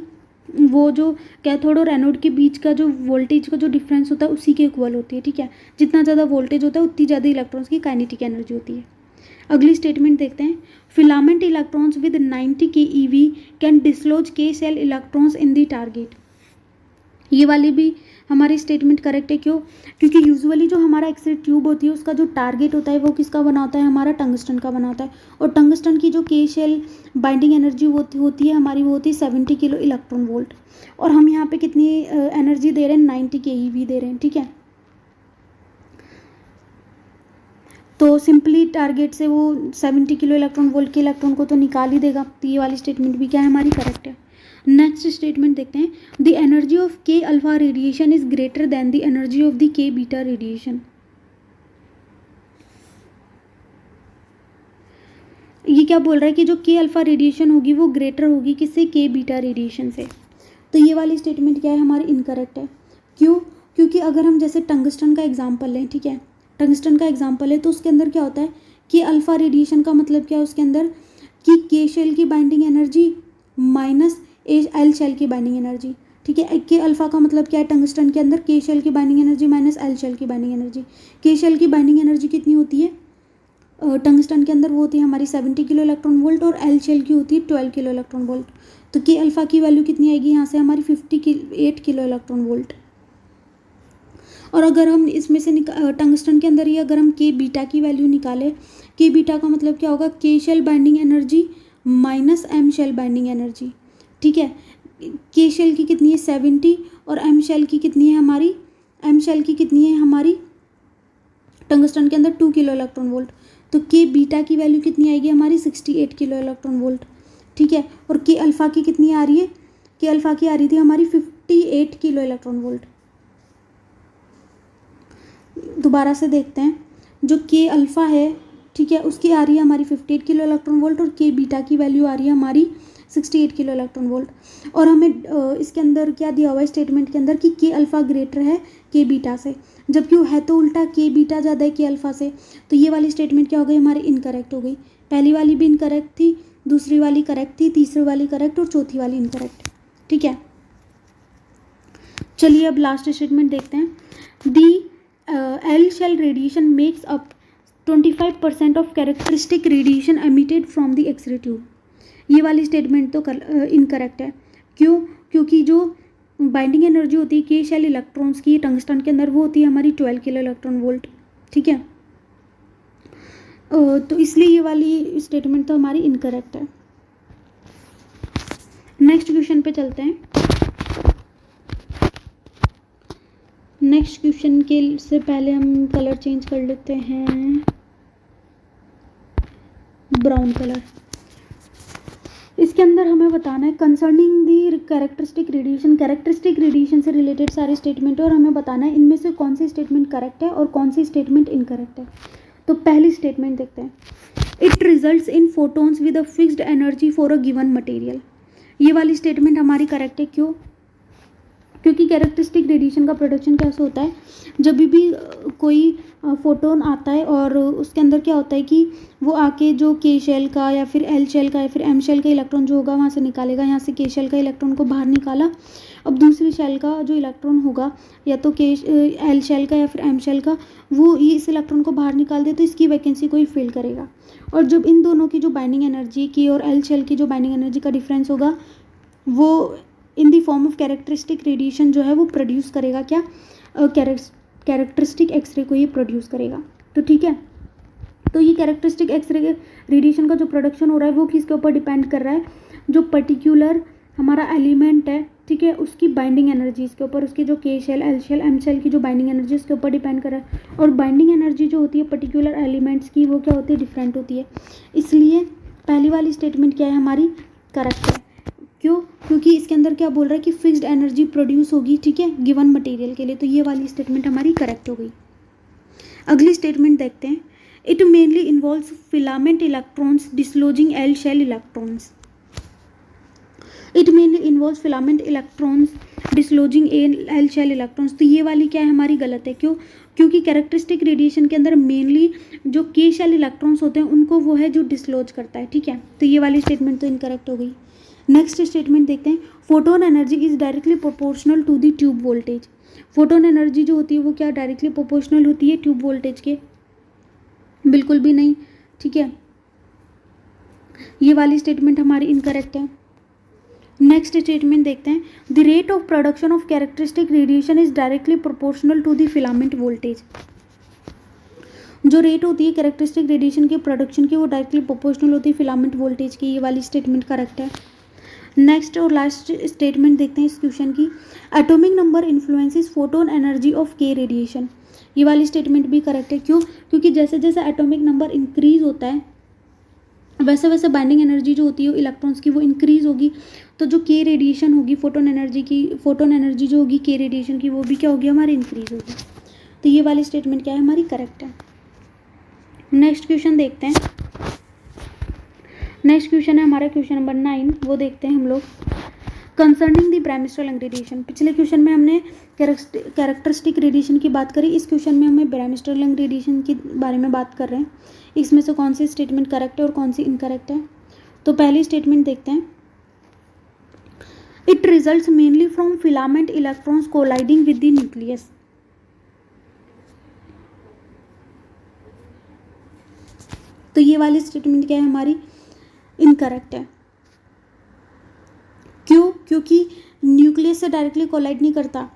वो जो कैथोड और एनोड के बीच का जो वोल्टेज का जो डिफरेंस होता है उसी के इक्वल होती है, ठीक है। जितना ज़्यादा वोल्टेज होता है उतनी ज़्यादा इलेक्ट्रॉन्स की काइनेटिक एनर्जी होती है। अगली स्टेटमेंट देखते हैं, filament electrons with 90 keV can dislodge K shell electrons in the target. ये वाली भी हमारी स्टेटमेंट करेक्ट है। क्यों, क्योंकि यूजुअली जो हमारा एक्सरे ट्यूब होती है उसका जो टारगेट होता है वो किसका बना होता है, हमारा टंगस्टन का बना होता है। और टंगस्टन की जो के शेल बाइंडिंग एनर्जी होती है हमारी, वो होती है 70 किलो इलेक्ट्रॉन वोल्ट। और हम यहाँ पे कितनी एनर्जी दे रहे हैं, 90 keV दे रहे हैं, ठीक है। तो सिंपली टारगेट से वो 70 किलो इलेक्ट्रॉन वोल्ट के इलेक्ट्रॉन को तो निकाल ही देगा। तो ये वाली स्टेटमेंट भी क्या है हमारी, करेक्ट है। नेक्स्ट स्टेटमेंट देखते हैं, द एनर्जी ऑफ के alpha radiation is greater than the energy of the के बीटा रेडिएशन। ये क्या बोल रहा है कि जो के अल्फा रेडिएशन होगी वो ग्रेटर होगी किससे, के बीटा रेडिएशन से। तो ये वाली स्टेटमेंट क्या है हमारी, इनकरेक्ट है। क्यों, क्योंकि अगर हम जैसे टंगस्टन का एग्जाम्पल लें, ठीक है, टंगस्टन का एग्जाम्पल है तो उसके अंदर क्या होता है कि अल्फा रेडिएशन का मतलब क्या है उसके अंदर कि के शेल की binding energy minus L shell की बाइंडिंग एनर्जी, ठीक है। के अल्फा का मतलब क्या है, टंगस्टन के अंदर के शेल की binding energy minus L shell की बाइंडिंग एनर्जी। के शेल की बाइंडिंग एनर्जी कितनी होती है टंगस्टन के अंदर, वो होती है हमारी 70 किलो इलेक्ट्रॉन वोल्ट, और एल शेल की होती है 12 किलो इलेक्ट्रॉन वोल्ट। तो के अल्फा की वैल्यू कितनी आएगी यहाँ से हमारी 58 किलो इलेक्ट्रॉन वोल्ट। और अगर हम इसमें से टंगस्टन के अंदर ही अगर हम के बीटा की वैल्यू निकालें, के बीटा का मतलब क्या होगा, K shell binding energy minus M shell binding energy, ठीक है। के शेल की कितनी है 70 और एम शेल की कितनी है हमारी, एम शेल की कितनी है हमारी टंगस्टन के अंदर 2 किलो इलेक्ट्रॉन वोल्ट। तो के बीटा की वैल्यू कितनी आएगी हमारी 68 किलो इलेक्ट्रॉन वोल्ट, ठीक है। और के अल्फा की कितनी आ रही है, के अल्फा की आ रही थी हमारी 58 किलो इलेक्ट्रॉन वोल्ट। दोबारा से देखते हैं, जो के अल्फा है, ठीक है, उसकी आ रही है हमारी 58 किलो इलेक्ट्रॉन वोल्ट और के बीटा की वैल्यू आ रही है हमारी 68 किलो इलेक्ट्रॉन वोल्ट। और हमें इसके अंदर क्या दिया हुआ है स्टेटमेंट के अंदर कि के अल्फा ग्रेटर है के बीटा से, जबकि वो है तो उल्टा, के बीटा ज़्यादा है के अल्फा से। तो ये वाली स्टेटमेंट क्या हो गई हमारी, इनकरेक्ट हो गई। पहली वाली भी इनकरेक्ट थी, दूसरी वाली करेक्ट थी, तीसरी वाली करेक्ट और चौथी वाली इनकरेक्ट, ठीक है। चलिए अब लास्ट स्टेटमेंट देखते हैं, the L shell radiation makes up 25% of characteristic radiation emitted from the X-ray tube. ये वाली स्टेटमेंट तो इनकरेक्ट है। क्यों, क्योंकि जो बाइंडिंग एनर्जी होती है के शेल इलेक्ट्रॉन्स की टंगस्टन के अंदर वो होती है हमारी 12 किलो इलेक्ट्रॉन वोल्ट, ठीक है। तो इसलिए ये वाली स्टेटमेंट तो हमारी इनकरेक्ट है। नेक्स्ट क्वेश्चन पे चलते हैं। नेक्स्ट क्वेश्चन के से पहले हम कलर चेंज कर लेते हैं, ब्राउन कलर। इसके अंदर हमें बताना है कंसर्निंग दी कैरेक्टरिस्टिक रेडिएशन से रिलेटेड सारे स्टेटमेंट, और हमें बताना है इनमें से कौन सी स्टेटमेंट करेक्ट है और कौन सी स्टेटमेंट इनकरेक्ट है। तो पहली स्टेटमेंट देखते हैं, it results in photons with a fixed energy for a given material. ये वाली स्टेटमेंट हमारी करेक्ट है। क्यों, क्योंकि कैरेक्टरिस्टिक रेडिएशन का प्रोडक्शन कैसे होता है, जब भी कोई फोटोन आता है और उसके अंदर क्या होता है कि वो आके जो के शेल का या फिर एल शेल का या फिर एम शेल का इलेक्ट्रॉन जो होगा वहाँ से निकालेगा, यहाँ से के शेल का इलेक्ट्रॉन को बाहर निकाला, अब दूसरी शेल का जो इलेक्ट्रॉन होगा या तो के एल शेल का या फिर एम शेल का, वो ये इस इलेक्ट्रॉन को बाहर निकाल दे तो इसकी वैकेंसी को ही फिल करेगा। और जब इन दोनों की जो बाइंडिंग एनर्जी की और एल शेल की जो बाइंडिंग एनर्जी का डिफरेंस होगा, वो in the form of characteristic radiation जो है वो प्रोड्यूस करेगा क्या, कैरेक्टरिस्टिक एक्सरे को ये प्रोड्यूस करेगा। तो ठीक है, तो ये कैरेक्टरिस्टिक एक्सरे रेडिएशन का जो प्रोडक्शन हो रहा है वो किसके ऊपर डिपेंड कर रहा है, जो पर्टिकुलर हमारा एलिमेंट है, ठीक है, उसकी बाइंडिंग एनर्जी इसके ऊपर, उसकी जो K shell L shell M shell की जो बाइंडिंग एनर्जी उसके ऊपर डिपेंड कर रहा है। और बाइंडिंग एनर्जी जो होती है पर्टिकुलर एलिमेंट्स की वो क्या होती है, डिफरेंट होती है। इसलिए पहली वाली स्टेटमेंट क्या है हमारी, करेक्ट है। क्यों, क्योंकि इसके अंदर क्या बोल रहा है कि फिक्स्ड एनर्जी प्रोड्यूस होगी, ठीक है, गिवन मटेरियल के लिए, तो ये वाली स्टेटमेंट हमारी करेक्ट हो गई। अगली स्टेटमेंट देखते हैं, it mainly involves filament electrons dislodging L shell electrons. It mainly involves filament electrons dislodging L shell electrons, तो ये वाली क्या है हमारी गलत है। क्यों, क्योंकि कैरेक्टरिस्टिक रेडिएशन के अंदर मेनली जो के शेल इलेक्ट्रॉन्स होते हैं उनको वो है जो डिसलॉज करता है, ठीक है, तो ये वाली स्टेटमेंट तो इनकरेक्ट हो गई। नेक्स्ट स्टेटमेंट देखते हैं, photon energy is directly proportional to the tube voltage. Photon energy जो होती है वो क्या डायरेक्टली प्रोपोर्शनल होती है ट्यूब वोल्टेज के, बिल्कुल भी नहीं, ठीक है, ये वाली स्टेटमेंट हमारी इनकरेक्ट है। नेक्स्ट स्टेटमेंट देखते हैं, the rate of production of characteristic radiation is directly proportional to the filament voltage. जो रेट होती है कैरेक्टरिस्टिक रेडिएशन के प्रोडक्शन की वो डायरेक्टली प्रोपोर्शनल होती है फिलामेंट वोल्टेज की, ये वाली स्टेटमेंट करेक्ट है। नेक्स्ट और लास्ट स्टेटमेंट देखते हैं इस क्वेश्चन की, atomic number influences photon energy of के रेडिएशन। ये वाली स्टेटमेंट भी करेक्ट है। क्यों, क्योंकि जैसे जैसे एटॉमिक नंबर इंक्रीज होता है वैसे वैसे बाइंडिंग एनर्जी जो होती है इलेक्ट्रॉन्स की वो इंक्रीज होगी, तो जो के रेडिएशन होगी फोटोन एनर्जी जो होगी के रेडिएशन की वो भी क्या होगी हमारी इंक्रीज होगी। तो ये वाली स्टेटमेंट क्या है हमारी करेक्ट है। नेक्स्ट क्वेश्चन देखते हैं, नेक्स्ट क्वेश्चन है हमारा क्वेश्चन नंबर 9, वो देखते हैं हम लोग, कंसर्निंग द ब्रैमिस्टरल रेडिएशन। पिछले क्वेश्चन में हमने कैरेक्टरिस्टिक रेडिएशन की बात करी, इस क्वेश्चन में हमें ब्रैमिस्टरल रेडिएशन के बारे में बात कर रहे हैं। इसमें से कौन सी स्टेटमेंट करेक्ट है और कौन सी इनकरेक्ट है। तो पहली स्टेटमेंट देखते हैं, it results mainly from filament electrons colliding with the nucleus. तो ये वाली स्टेटमेंट क्या है हमारी इनकरेक्ट है। क्यों, क्योंकि न्यूक्लियस से डायरेक्टली कोलाइड नहीं करता,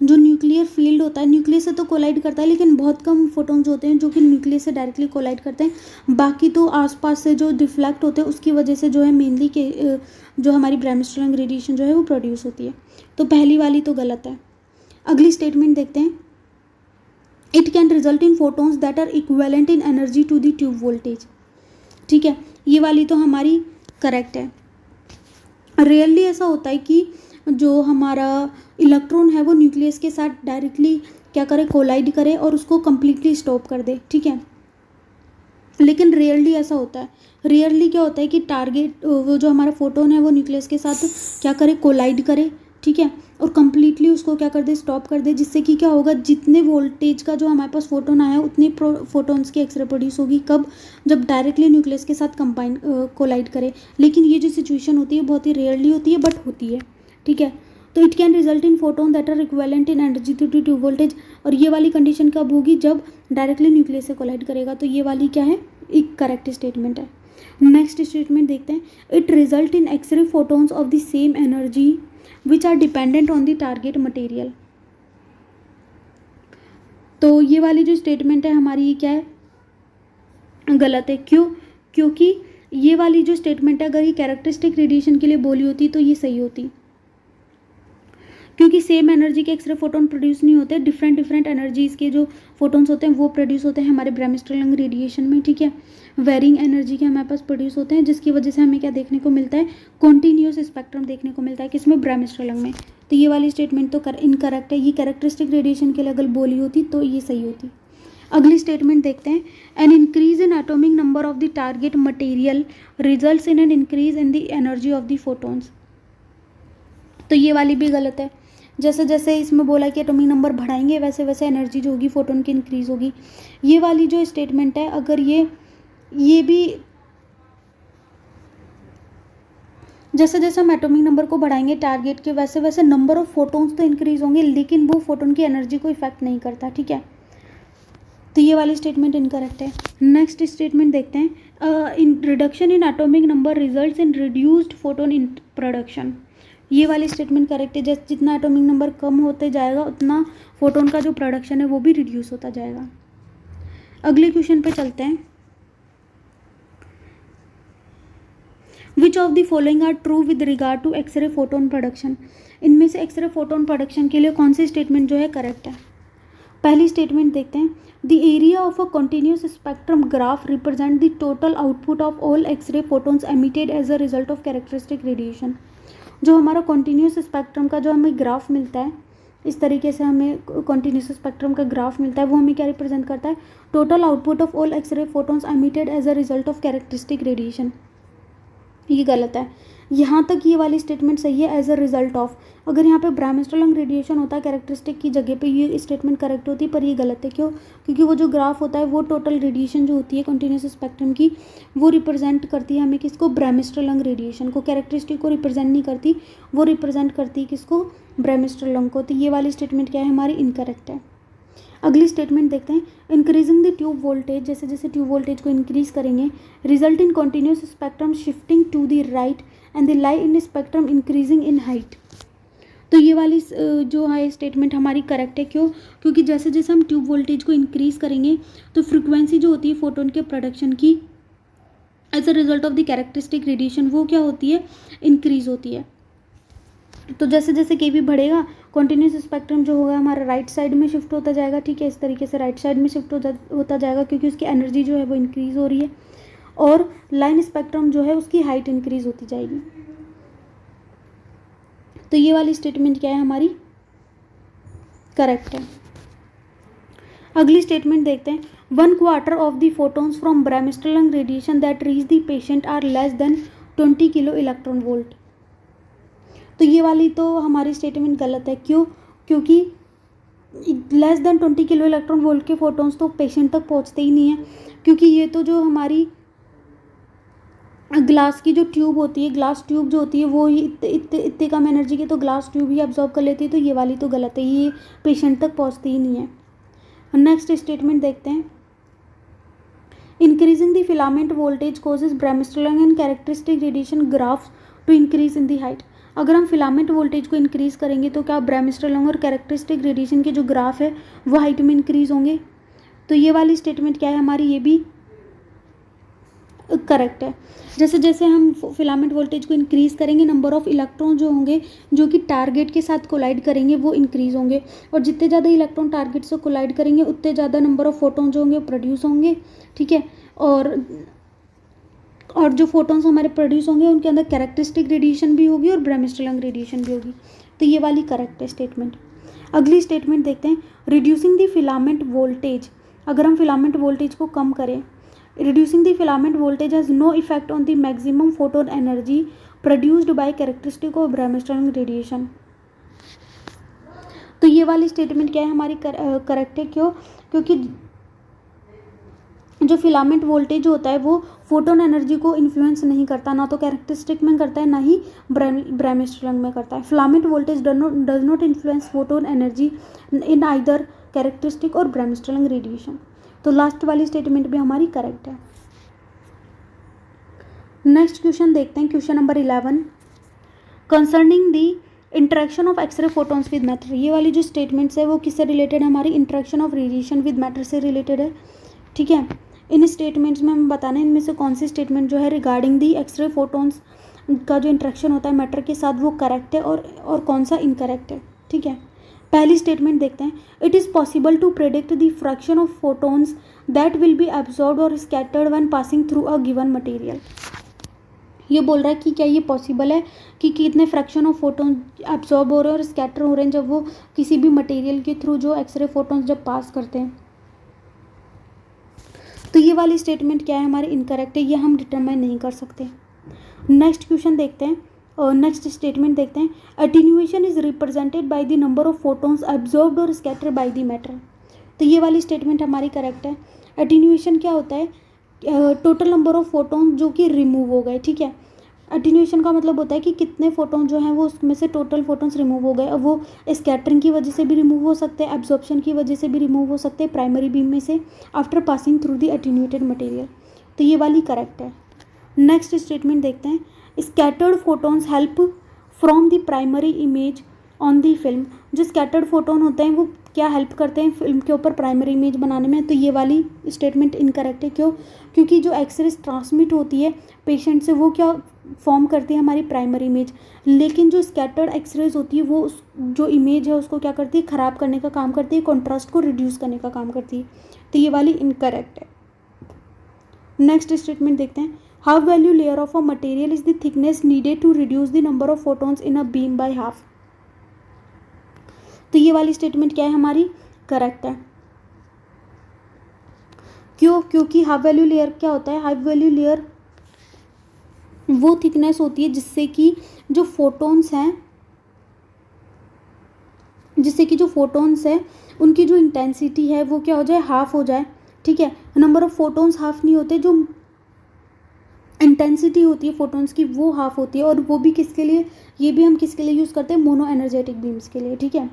जो न्यूक्लियर फील्ड होता है न्यूक्लियस से तो कोलाइड करता है लेकिन बहुत कम फोटॉन्स होते हैं जो कि न्यूक्लियस से डायरेक्टली कोलाइड करते हैं, बाकी तो आसपास से जो डिफ्लेक्ट होते हैं उसकी वजह से जो है मेनली के जो हमारी ब्रैमिस्टरल रेडिएशन जो है वो प्रोड्यूस होती है। तो पहली वाली तो गलत है। अगली स्टेटमेंट देखते हैं, it can result in photons that are equivalent in energy to the tube voltage. ठीक है, ये वाली तो हमारी करेक्ट है। रेयरली ऐसा होता है कि जो हमारा इलेक्ट्रॉन है वो न्यूक्लियस के साथ डायरेक्टली क्या करे कोलाइड करे और उसको कम्प्लीटली स्टॉप कर दे, ठीक है, लेकिन रेयरली ऐसा होता है। रेयरली क्या होता है कि टारगेट वो जो हमारा फोटोन है वो न्यूक्लियस के साथ क्या करे कोलाइड करे, ठीक है, और कम्प्लीटली उसको क्या कर दे स्टॉप कर दे, जिससे कि क्या होगा जितने वोल्टेज का जो हमारे पास फोटोन आया उतनी फोटोन्स की एक्सरे प्रोड्यूस होगी, कब, जब डायरेक्टली न्यूक्लियस के साथ कंबाइन कोलाइड करे। लेकिन ये जो सिचुएशन होती है बहुत ही रेयरली होती है बट होती है, ठीक है। तो it can result in photon that are equivalent in energy to tube voltage, और ये वाली कंडीशन कब होगी जब डायरेक्टली न्यूक्लियस से कोलाइड करेगा। तो ये वाली क्या है एक करेक्ट स्टेटमेंट है। नेक्स्ट स्टेटमेंट देखते हैं, it result in X-ray photons of the same energy which are dependent on the target material. तो ये वाली जो स्टेटमेंट है हमारी ये क्या है गलत है। क्यों, क्योंकि ये वाली जो स्टेटमेंट है अगर ये कैरेक्टरिस्टिक रेडिएशन के लिए बोली होती तो ये सही होती, क्योंकि सेम एनर्जी के एक्सरे फोटोन प्रोड्यूस नहीं होते, डिफरेंट डिफरेंट एनर्जीज के जो फोटोन्स होते हैं वो प्रोड्यूस होते हैं हमारे ब्रैमिस्टरल रेडिएशन में, ठीक है, वेरिंग एनर्जी के हमारे पास प्रोड्यूस होते हैं, जिसकी वजह से हमें क्या देखने को मिलता है कॉन्टिन्यूस स्पेक्ट्रम देखने को मिलता है किसमें ब्रैमिस्टरल में। तो ये वाली स्टेटमेंट तो इनकरेक्ट है, ये कैरेक्टरिस्टिक रेडिएशन के लिए अगर बोली होती तो ये सही होती। अगली स्टेटमेंट देखते हैं, an increase in atomic number of the target material results in an increase in the energy of the photons. तो ये वाली भी गलत है। जैसे जैसे इसमें बोला कि एटॉमिक नंबर बढ़ाएंगे वैसे वैसे एनर्जी जो होगी फोटोन की इंक्रीज होगी। ये वाली जो स्टेटमेंट है, अगर ये भी जैसे जैसे हम एटॉमिक नंबर को बढ़ाएंगे टारगेट के, वैसे वैसे नंबर ऑफ फोटोन्स तो इंक्रीज होंगे, लेकिन वो फोटोन की एनर्जी को इफेक्ट नहीं करता। ठीक है, तो ये वाली स्टेटमेंट इनकरेक्ट है। नेक्स्ट स्टेटमेंट देखते हैं, in reduction in atomic number results in reduced photon in production. ये वाली स्टेटमेंट करेक्ट है। जैसे जितना एटॉमिक नंबर कम होते जाएगा उतना फोटोन का जो प्रोडक्शन है वो भी रिड्यूस होता जाएगा। अगले क्वेश्चन पे चलते हैं। Which of the following are true with regard to X-ray photon production. इनमें से एक्सरे फोटोन प्रोडक्शन के लिए कौन सी स्टेटमेंट जो है करेक्ट है। पहली स्टेटमेंट देखते हैं, the area of a continuous spectrum graph represent the total output of all X-ray photons emitted as a result of characteristic radiation. जो हमारा कंटिन्यूस स्पेक्ट्रम का जो हमें ग्राफ मिलता है, इस तरीके से हमें कंटिन्यूस स्पेक्ट्रम का ग्राफ मिलता है, वो हमें क्या रिप्रेजेंट करता है, total output of all X-ray photons emitted as a result of characteristic radiation. ये गलत है। यहाँ तक ये वाली स्टेटमेंट सही है, एज अ रिजल्ट ऑफ। अगर यहाँ पे ब्रैमस्टरलंग रेडिएशन होता है कैरेक्टरिस्टिक की जगह पे, ये स्टेटमेंट करेक्ट होती, पर ये गलत है। क्यों? क्योंकि वो जो ग्राफ होता है वो टोटल रेडिएशन जो होती है कंटिन्यूस स्पेक्ट्रम की, वो रिप्रेजेंट करती है हमें किसको, ब्रैमस्टरलंग रेडिएशन को। कैरेक्टरिस्टिक को रिप्रेजेंट नहीं करती, वो रिप्रेजेंट करती है किसको, ब्रैमस्टरलंग को। तो ये वाली स्टेटमेंट क्या है हमारी, इनकरेक्ट है। अगली स्टेटमेंट देखते हैं, इंक्रीजिंग द ट्यूब वोल्टेज, जैसे जैसे ट्यूब वोल्टेज को इंक्रीज करेंगे, result in continuous spectrum shifting to the right and the line in spectrum increasing in height. तो ये वाली जो है स्टेटमेंट हमारी करेक्ट है। क्यों? क्योंकि जैसे जैसे हम ट्यूब वोल्टेज को इंक्रीज करेंगे तो फ्रिक्वेंसी जो होती है फोटोन के प्रोडक्शन की as a result of the characteristic radiation, वो क्या होती है, इंक्रीज होती है। तो जैसे जैसे के भी बढ़ेगा, कॉन्टिन्यूस स्पेक्ट्रम जो होगा हमारा राइट साइड में शिफ्ट होता जाएगा। ठीक है, इस तरीके से राइट साइड में शिफ्ट होता जाएगा, क्योंकि उसकी एनर्जी जो है वो इंक्रीज हो रही है, और लाइन स्पेक्ट्रम जो है उसकी हाइट इंक्रीज होती जाएगी। तो ये वाली स्टेटमेंट क्या है हमारी, करेक्ट है। अगली स्टेटमेंट देखते हैं, 1/4 of the photons from bremsstrahlung radiation that reach the patient are less than 20 kilo electron volt. तो ये वाली तो हमारी स्टेटमेंट गलत है। क्यों? क्योंकि less than 20 kilo electron volt के फोटोन्स तो पेशेंट तक पहुंचते ही नहीं है, क्योंकि ये तो जो हमारी ग्लास की जो ट्यूब होती है, ग्लास ट्यूब जो होती है वो ही इतने कम एनर्जी की तो ग्लास ट्यूब ही अब्जॉर्ब कर लेती है। तो ये वाली तो गलत है, ये पेशेंट तक पहुंचती ही नहीं है। नेक्स्ट स्टेटमेंट देखते हैं, increasing the filament voltage causes bremsstrahlung and characteristic radiation graph to increase in the height. अगर हम फिलामेंट वोल्टेज को इंक्रीज करेंगे तो क्या ब्रैमस्टरलंग और कैरेक्टरिस्टिक रेडिएशन के जो ग्राफ है वो हाइट में इंक्रीज होंगे। तो ये वाली स्टेटमेंट क्या है हमारी, ये भी करेक्ट है। जैसे जैसे हम फिलामेंट वोल्टेज को इंक्रीज करेंगे, नंबर ऑफ इलेक्ट्रॉन जो होंगे जो कि टारगेट के साथ कोलाइड करेंगे वो इंक्रीज होंगे, और जितने ज़्यादा इलेक्ट्रॉन टारगेट से कोलाइड करेंगे उतने ज़्यादा नंबर ऑफ फोटोन जो होंगे प्रोड्यूस होंगे। ठीक है, और जो फोटोन्स हमारे प्रोड्यूस होंगे उनके अंदर कैरेक्टरिस्टिक रेडिएशन भी होगी और ब्रैमस्टरलंग रेडिएशन भी होगी। तो ये वाली करेक्ट है स्टेटमेंट। अगली स्टेटमेंट देखते हैं, रिड्यूसिंग द फिलामेंट वोल्टेज। अगर हम फिलामेंट वोल्टेज को कम करें, reducing the filament voltage has no effect on the maximum photon energy produced by characteristic of Bremsstrahlung radiation। तो ये वाली स्टेटमेंट क्या है हमारी, करेक्ट है। क्यों? क्योंकि जो फिलामेंट वोल्टेज होता है वो फोटोन एनर्जी को इन्फ्लुएंस नहीं करता, ना तो कैरेक्टरिस्टिक में करता है ना ही ब्रैमस्टरलंग में करता है। Filament voltage does not influence photon energy in either characteristic or bremsstrahlung radiation. तो लास्ट वाली स्टेटमेंट भी हमारी करेक्ट है। नेक्स्ट क्वेश्चन देखते हैं, question number 11, concerning the interaction of X-ray photons with matter. ये वाली जो स्टेटमेंट्स है वो किससे रिलेटेड है, हमारी interaction of radiation with matter से रिलेटेड है। ठीक है, इन स्टेटमेंट्स में हम बताना है इनमें से कौन सी स्टेटमेंट जो है रिगार्डिंग दी एक्सरे फोटोन्स का जो इंटरेक्शन होता है मैटर के साथ वो करेक्ट है और कौन सा इनकरेक्ट है। ठीक है, पहली स्टेटमेंट देखते हैं, it is possible to predict the fraction of photons that will be absorbed और scattered when passing through a given material. ये बोल रहा है कि क्या ये पॉसिबल है कि कितने फ्रैक्शन ऑफ फोटोन एब्जॉर्ब हो रहे हैं और स्कैटर हो रहे हैं जब वो किसी भी मटेरियल के थ्रू जो एक्सरे फोटोन्स जब पास करते हैं। तो ये वाली स्टेटमेंट क्या है हमारी, इनकरेक्ट है, ये हम डिटरमाइन नहीं कर सकते। नेक्स्ट क्वेश्चन देखते हैं, नेक्स्ट स्टेटमेंट देखते हैं, attenuation is represented by the number of photons absorbed और स्कैटर्ड बाय द मैटर। तो ये वाली स्टेटमेंट हमारी करेक्ट है। एटीन्यूएशन क्या होता है, टोटल नंबर ऑफ फोटॉन जो कि रिमूव हो गए, ठीक है। एटीन्यूएशन का मतलब होता है कि कितने फोटॉन जो हैं वो उसमें से टोटल फोटॉन्स रिमूव हो गए। अब वो स्कैटरिंग की वजह से भी रिमूव हो सकते हैं, एब्जॉर्प्शन की वजह से भी रिमूव हो सकते हैं प्राइमरी बीम में से after passing through the attenuated material. तो ये वाली करेक्ट है। नेक्स्ट स्टेटमेंट देखते हैं, scattered photons help from the primary image on the film. जो स्कैटर्ड फोटोन होते हैं वो क्या हेल्प करते हैं फिल्म के ऊपर प्राइमरी इमेज बनाने में। तो ये वाली स्टेटमेंट इनकरेक्ट है। क्यों? क्योंकि जो एक्सरेज ट्रांसमिट होती है पेशेंट से वो क्या फॉर्म करती है हमारी प्राइमरी इमेज, लेकिन जो स्कैटर्ड एक्सरेज होती है वो जो इमेज है उसको क्या करती है, ख़राब करने का काम करती है, कॉन्ट्रास्ट को रिड्यूस करने का काम करती है। तो ये वाली इनकरेक्ट है। नेक्स्ट स्टेटमेंट देखते हैं, half value layer of a material is the thickness needed to reduce the number of photons in a beam by half. तो ये वाली स्टेटमेंट क्या है हमारी, करेक्ट है। क्यों? क्योंकि हाफ वैल्यू लेयर क्या होता है, हाफ वैल्यू लेयर वो थिकनेस होती है जिससे कि जो फोटॉन्स हैं, उनकी जो इंटेंसिटी है वो क्या हो जाए, हाफ हो जाए, ठीक है। नंबर ऑफ फोटॉन्स हाफ नहीं होते, जो इंटेंसिटी होती है फोटॉन्स की वो हाफ होती है। और वो भी किसके लिए, ये भी हम किसके लिए यूज़ करते हैं, मोनो एनर्जेटिक बीम्स के लिए, ठीक है।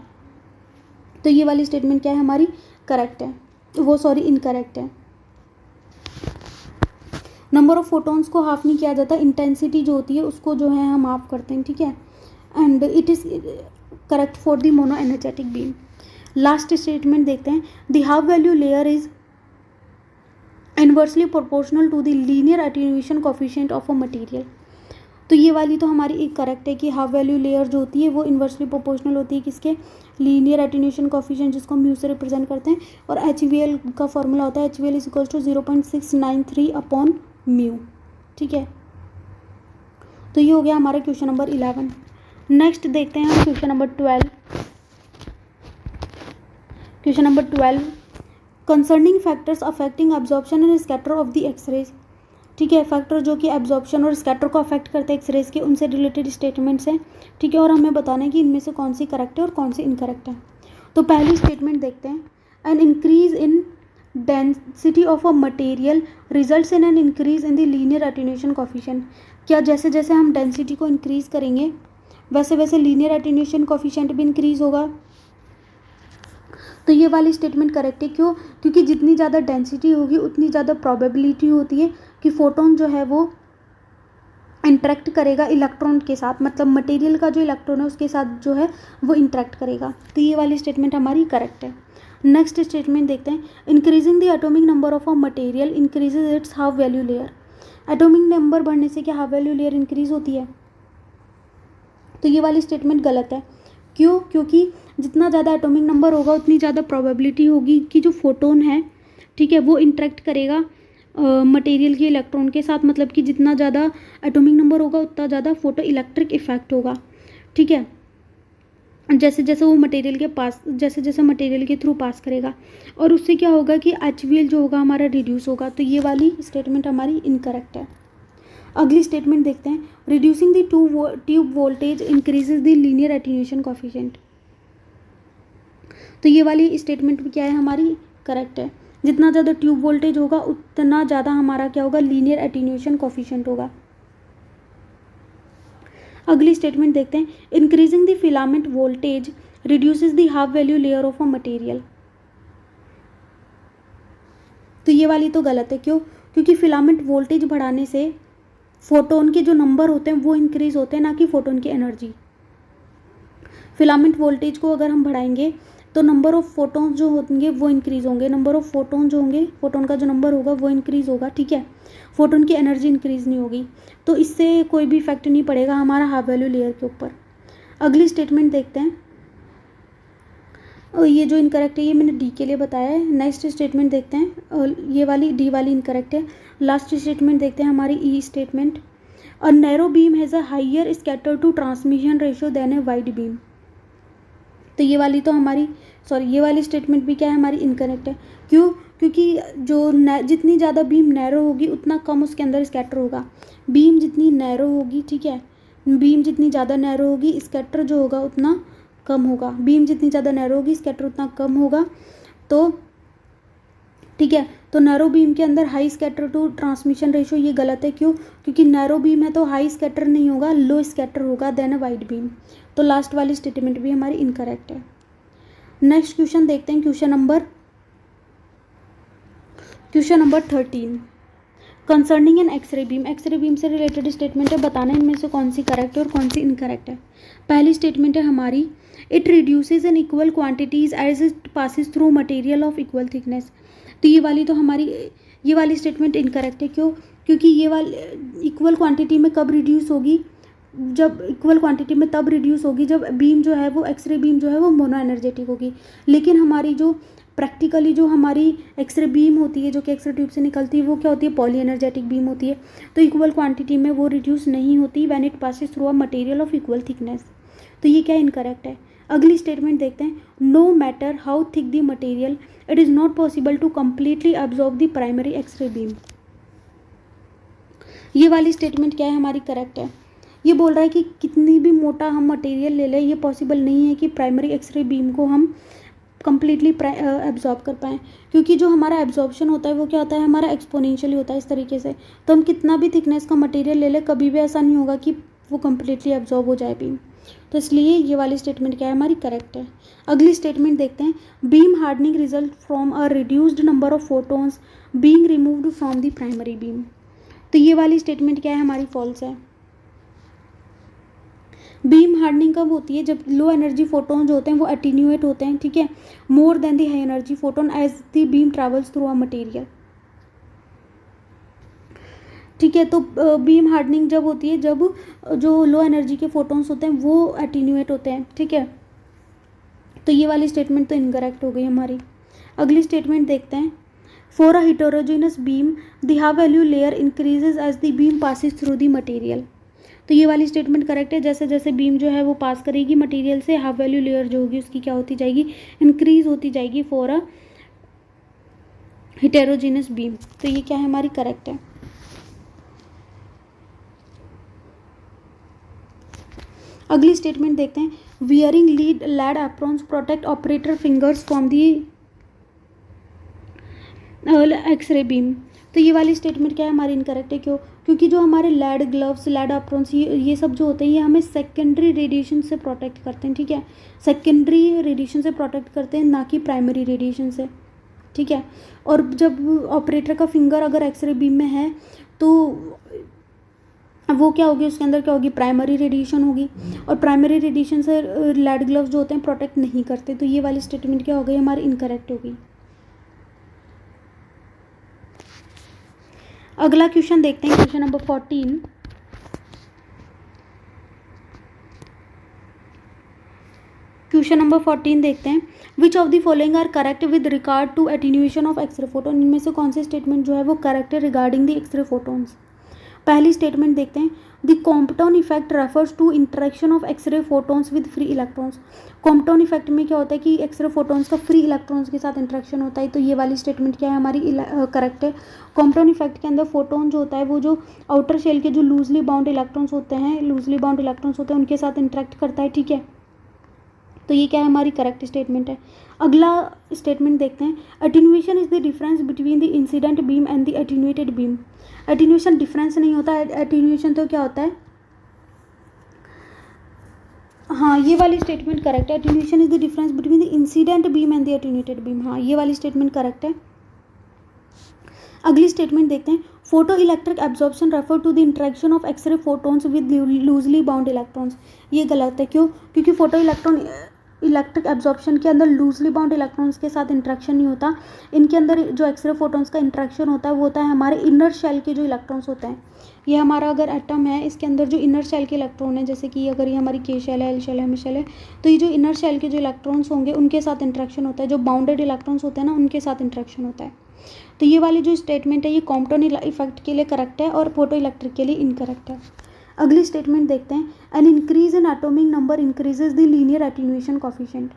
तो ये वाली स्टेटमेंट क्या है हमारी, करेक्ट है, वो सॉरी इनकरेक्ट है। नंबर ऑफ फोटॉन्स को हाफ नहीं किया जाता, इंटेंसिटी जो होती है उसको जो है हम हाफ करते हैं, ठीक है। And it is correct for the mono energetic beam. Last statement देखते हैं, the half value layer is inversely proportional to the linear attenuation coefficient of a material. तो ये वाली तो हमारी एक करेक्ट है कि हाफ वैल्यू लेयर जो होती है वो इनवर्सली प्रोपोर्शनल होती है किसके, लीनियर एटीन्यूएशन कोफिशिएंट जिसको हम म्यू से रिप्रेजेंट करते हैं। और HVL का फॉर्मूला होता है HVL is equals to 0.693 upon mu, ठीक है। तो ये हो गया हमारा क्वेश्चन नंबर 11। नेक्स्ट देखते हैं हम question number 12। Question number 12, concerning factors affecting absorption and scatter of the X-rays, ठीक है। फैक्टर जो कि एब्जॉर्प्शन और स्कैटर को अफेक्ट करते हैं एक्सरेज के, उनसे रिलेटेड स्टेटमेंट्स हैं, ठीक है। और हमें बताना है कि इनमें से कौन सी करेक्ट है और कौन सी इनकरेक्ट है। तो पहली स्टेटमेंट देखते हैं, an increase in density of a material results in an increase in the linear attenuation coefficient. क्या जैसे जैसे हम डेंसिटी को इंक्रीज करेंगे वैसे वैसे लीनियर एटीन्यूएशन कोफिशिएंट भी इंक्रीज होगा। तो ये वाली स्टेटमेंट करेक्ट है। क्यों? क्योंकि जितनी ज़्यादा डेंसिटी होगी उतनी ज़्यादा प्रोबेबिलिटी होती है कि फोटोन जो है वो इंटरेक्ट करेगा इलेक्ट्रॉन के साथ, मतलब मटेरियल का जो इलेक्ट्रॉन है उसके साथ जो है वो इंटरेक्ट करेगा। तो ये वाली स्टेटमेंट हमारी करेक्ट है। नेक्स्ट स्टेटमेंट देखते हैं, increasing the atomic number of a material increases it's half value layer. Atomic number बढ़ने से क्या हाफ वैल्यू लेयर इंक्रीज होती है? तो ये वाली स्टेटमेंट गलत है। क्यों? क्योंकि जितना ज़्यादा एटॉमिक नंबर होगा उतनी ज़्यादा प्रोबेबिलिटी होगी कि जो फोटोन है, ठीक है, वो इंटरेक्ट करेगा मटेरियल के इलेक्ट्रॉन के साथ। मतलब कि जितना ज़्यादा एटॉमिक नंबर होगा उतना ज़्यादा फोटो इलेक्ट्रिक इफेक्ट होगा, ठीक है। जैसे जैसे वो मटेरियल के पास, जैसे जैसे मटेरियल के थ्रू पास करेगा, और उससे क्या होगा कि HVL जो होगा हमारा रिड्यूस होगा। तो ये वाली स्टेटमेंट हमारी इनकरेक्ट है। अगली स्टेटमेंट देखते हैं, reducing the tube voltage increases the linear attenuation coefficient. तो ये वाली स्टेटमेंट भी क्या है हमारी, करेक्ट है। जितना ज़्यादा ट्यूब वोल्टेज होगा उतना ज़्यादा हमारा क्या होगा, लीनियर एटीन्यूएशन कोफिशिएंट होगा। अगली स्टेटमेंट देखते हैं, increasing the filament voltage reduces the half value layer of a material. तो ये वाली तो गलत है। क्यों? क्योंकि फिलामेंट वोल्टेज बढ़ाने से फोटोन के जो नंबर होते हैं वो इंक्रीज होते हैं, ना कि फोटोन की एनर्जी। फिलामेंट वोल्टेज को अगर हम बढ़ाएंगे तो नंबर ऑफ फोटोन जो होंगे वो इंक्रीज होंगे, नंबर ऑफ फोटोन जो होंगे, फोटोन का जो नंबर होगा वो इंक्रीज होगा, ठीक है। फोटोन की एनर्जी इंक्रीज नहीं होगी, तो इससे कोई भी इफेक्ट नहीं पड़ेगा हमारा हाफ वैल्यू लेयर के ऊपर। अगली स्टेटमेंट देखते हैं, और ये जो इनकरेक्ट है ये मैंने डी के लिए बताया है। नेक्स्ट स्टेटमेंट देखते हैं, और ये वाली डी वाली इनकरेक्ट है। लास्ट स्टेटमेंट देखते हैं हमारी E statement, a narrow beam has a higher scatter to transmission ratio than a wide beam. तो ये वाली तो हमारी ये वाली स्टेटमेंट भी क्या है हमारी, इनकरेक्ट है। क्यों? क्योंकि जो जितनी ज़्यादा बीम नैरो होगी उतना कम उसके अंदर स्कैटर होगा। बीम जितनी नैरो होगी, ठीक है, बीम जितनी ज़्यादा नैरो होगी स्कैटर जो होगा उतना कम होगा, बीम जितनी ज़्यादा नैरो होगी स्कैटर उतना कम होगा। तो ठीक है, तो नैरो बीम के अंदर high scatter to transmission ratio ये गलत है। क्यों? क्योंकि नैरो बीम है तो हाई स्कैटर नहीं होगा, लो स्कैटर होगा देन अ वाइड बीम। तो लास्ट वाली स्टेटमेंट भी हमारी इनकरेक्ट है। नेक्स्ट क्वेश्चन देखते हैं, question number 13 concerning an X-ray beam. X-ray beam से रिलेटेड स्टेटमेंट है, बताना इनमें से कौन सी करेक्ट है और कौन सी इनकरेक्ट है। पहली स्टेटमेंट है हमारी, it reduces in equal quantities as it passes through material of equal thickness. तो ये वाली स्टेटमेंट इनकरेक्ट है। क्यों? क्योंकि ये वाली इक्वल क्वांटिटी में कब रिड्यूस होगी, जब इक्वल क्वांटिटी में तब रिड्यूस होगी जब बीम जो है वो एक्सरे बीम जो है वो मोनो एनर्जेटिक होगी। लेकिन हमारी जो प्रैक्टिकली जो हमारी एक्सरे बीम होती है जो कि एक्सरे ट्यूब से निकलती है वो क्या होती है, पॉली एनर्जेटिक बीम होती है। तो इक्वल क्वांटिटी में वो रिड्यूस नहीं होती when it passes through a material of equal thickness. तो ये क्या इनकरेक्ट है। अगली स्टेटमेंट देखते हैं, no matter how thick the material it is not possible to completely absorb the primary X-ray beam. ये वाली स्टेटमेंट क्या है हमारी, करेक्ट है। ये बोल रहा है कि कितनी भी मोटा हम मटेरियल ले लें ये पॉसिबल नहीं है कि प्राइमरी एक्सरे बीम को हम कम्प्लीटली एब्जॉर्ब कर पाएँ, क्योंकि जो हमारा एब्जॉर्प्शन होता है वो क्या होता है, हमारा एक्सपोनेंशियली होता है इस तरीके से। तो हम कितना भी थिकनेस का मटेरियल ले लें कभी भी ऐसा नहीं होगा कि वो कम्प्लीटली एब्जॉर्ब हो जाए बीम। तो इसलिए ये वाली स्टेटमेंट क्या है हमारी, करेक्ट है। अगली स्टेटमेंट देखते हैं, beam hardening result from a reduced number of photons being removed from the primary beam. तो ये वाली स्टेटमेंट क्या है हमारी, फॉल्स है। बीम हार्डनिंग कब होती है, जब लो एनर्जी फोटोन जो होते हैं वो एटीन्यूएट होते हैं, ठीक है, more than the high energy photon as the beam travels through a material. ठीक है, तो बीम हार्डनिंग जब होती है जब जो लो एनर्जी के फोटोन्स होते हैं वो एटीन्यूएट होते हैं, ठीक है। तो ये वाली स्टेटमेंट तो इनकरेक्ट हो गई हमारी। अगली स्टेटमेंट देखते हैं, for a heterogeneous beam the half value layer increases as the beam passes through the material. तो ये वाली स्टेटमेंट करेक्ट है। जैसे जैसे बीम जो है वो पास करेगी मटेरियल से, हाफ वैल्यू लेयर जो होगी उसकी क्या होती जाएगी, इंक्रीज होती जाएगी फॉर अ हेटेरोजेनस बीम। तो ये क्या है हमारी, करेक्ट है। अगली स्टेटमेंट देखते हैं, wearing lead aprons protect operator fingers from the X-ray beam. तो ये वाली स्टेटमेंट क्या है हमारी, इनकरेक्ट है। क्यों? क्योंकि जो हमारे लैड ग्लव्स, लैड एप्रॉन्स, ये सब जो होते हैं ये हमें सेकेंडरी रेडिएशन से प्रोटेक्ट करते हैं, ठीक है, सेकेंडरी रेडिएशन से प्रोटेक्ट करते हैं, ना कि प्राइमरी रेडिएशन से, ठीक है। और जब ऑपरेटर का फिंगर अगर एक्सरे बीम में है तो वो क्या होगी, उसके अंदर क्या होगी, प्राइमरी रेडिएशन होगी, और प्राइमरी रेडिएशन से लैड ग्लव्स जो होते हैं प्रोटेक्ट नहीं करते। तो ये वाली स्टेटमेंट क्या हो गई हमारी, इनकरेक्ट होगी। अगला क्वेश्चन देखते हैं, क्वेश्चन नंबर 14। क्वेश्चन नंबर 14 देखते हैं, which of the following are correct with regard to attenuation of X-ray photon. इनमें से कौन से स्टेटमेंट जो है वो करेक्ट है रिगार्डिंग द एक्सरे फोटोन्स। पहली स्टेटमेंट देखते हैं, the Compton effect refers to interaction of X-ray photons with free electrons. Compton effect में क्या होता है कि एक्सरे फोटोन्स का फ्री इलेक्ट्रॉन्स के साथ इंटरेक्शन होता है। तो ये वाली स्टेटमेंट क्या है हमारी, करेक्ट है। कॉम्पटन इफेक्ट के अंदर फोटोन जो होता है वो जो आउटर शेल के जो लूजली बाउंड इलेक्ट्रॉन्स होते हैं उनके साथ इंटरेक्ट करता है, ठीक है। तो ये क्या है हमारी करेक्ट स्टेटमेंट है। अगला स्टेटमेंट देखते हैं, attenuation is the difference between the incident beam and the attenuated beam. Attenuation difference नहीं होता है, एटेन्यूएशन तो क्या होता है, हाँ ये वाली स्टेटमेंट करेक्ट है। Attenuation is the difference between the incident beam and the attenuated beam, हाँ ये वाली स्टेटमेंट करेक्ट है। अगली स्टेटमेंट देखते हैं, photoelectric absorption refer to the interaction of X-ray photons with loosely bound electrons. ये गलत है। क्यों? क्योंकि फोटो इलेक्ट्रिक एब्जॉर्प्शन के अंदर लूजली बाउंड इलेक्ट्रॉन्स के साथ इंटरेक्शन नहीं होता। इनके अंदर जो एक्सरे फोटोन्स का इंटरेक्शन होता है वो होता है हमारे इनर शेल के जो इलेक्ट्रॉन्स होते हैं। ये हमारा अगर एटम है इसके अंदर जो इनर शेल के इलेक्ट्रॉन है, जैसे कि अगर ये हमारी के शेल है, एल शेल है, एम शेल है, तो ये जो इनर शेल के जो इलेक्ट्रॉन्स होंगे उनके साथ इंटरेक्शन होता है। जो बाउंडेड इलेक्ट्रॉन्स होते हैं ना उनके साथ इंटरेक्शन होता है। तो ये वाली जो स्टेटमेंट है ये कॉम्पटन इफेक्ट के लिए करेक्ट है और फोटो इलेक्ट्रिक के लिए इनकरेक्ट है। अगली स्टेटमेंट देखते हैं, an increase in atomic number increases the linear attenuation coefficient.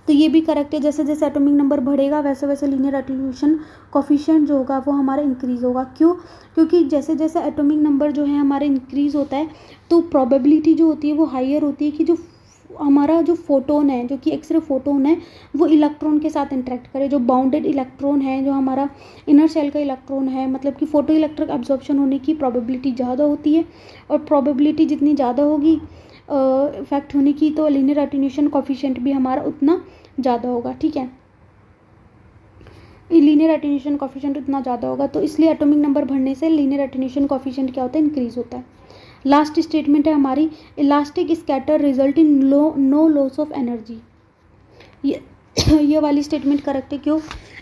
तो ये भी करेक्ट है। जैसे जैसे एटॉमिक नंबर बढ़ेगा वैसे वैसे लीनियर एटीन्यूएशन कोफिशिएंट जो होगा वो हमारा इंक्रीज़ होगा। क्यों? क्योंकि जैसे जैसे एटॉमिक नंबर जो है हमारा इंक्रीज़ होता है तो प्रोबेबिलिटी जो होती है वो हायर होती है कि जो हमारा जो फोटोन है, जो कि एक्सरे फोटोन है, वो इलेक्ट्रॉन के साथ इंटरेक्ट करे। जो बाउंडेड इलेक्ट्रॉन है, जो हमारा इनर शेल का इलेक्ट्रॉन है, मतलब कि फोटो इलेक्ट्रिक एब्जॉर्प्शन होने की प्रोबेबिलिटी ज़्यादा होती है। और प्रोबेबिलिटी जितनी ज़्यादा होगी इफेक्ट होने की, तो लीनियर एटीन्यूएशन कोफिशिएंट भी हमारा उतना ज़्यादा होगा। ठीक है, लीनियर एटीन्यूएशन कोफिशिएंट उतना ज़्यादा होगा, तो इसलिए एटॉमिक नंबर बढ़ने से लीनियर एटीन्यूएशन कोफिशिएंट क्या होता है? इंक्रीज होता है। लास्ट स्टेटमेंट है हमारी, elastic scatter result in no loss of energy. ये वाली स्टेटमेंट करेक्ट है। क्यों?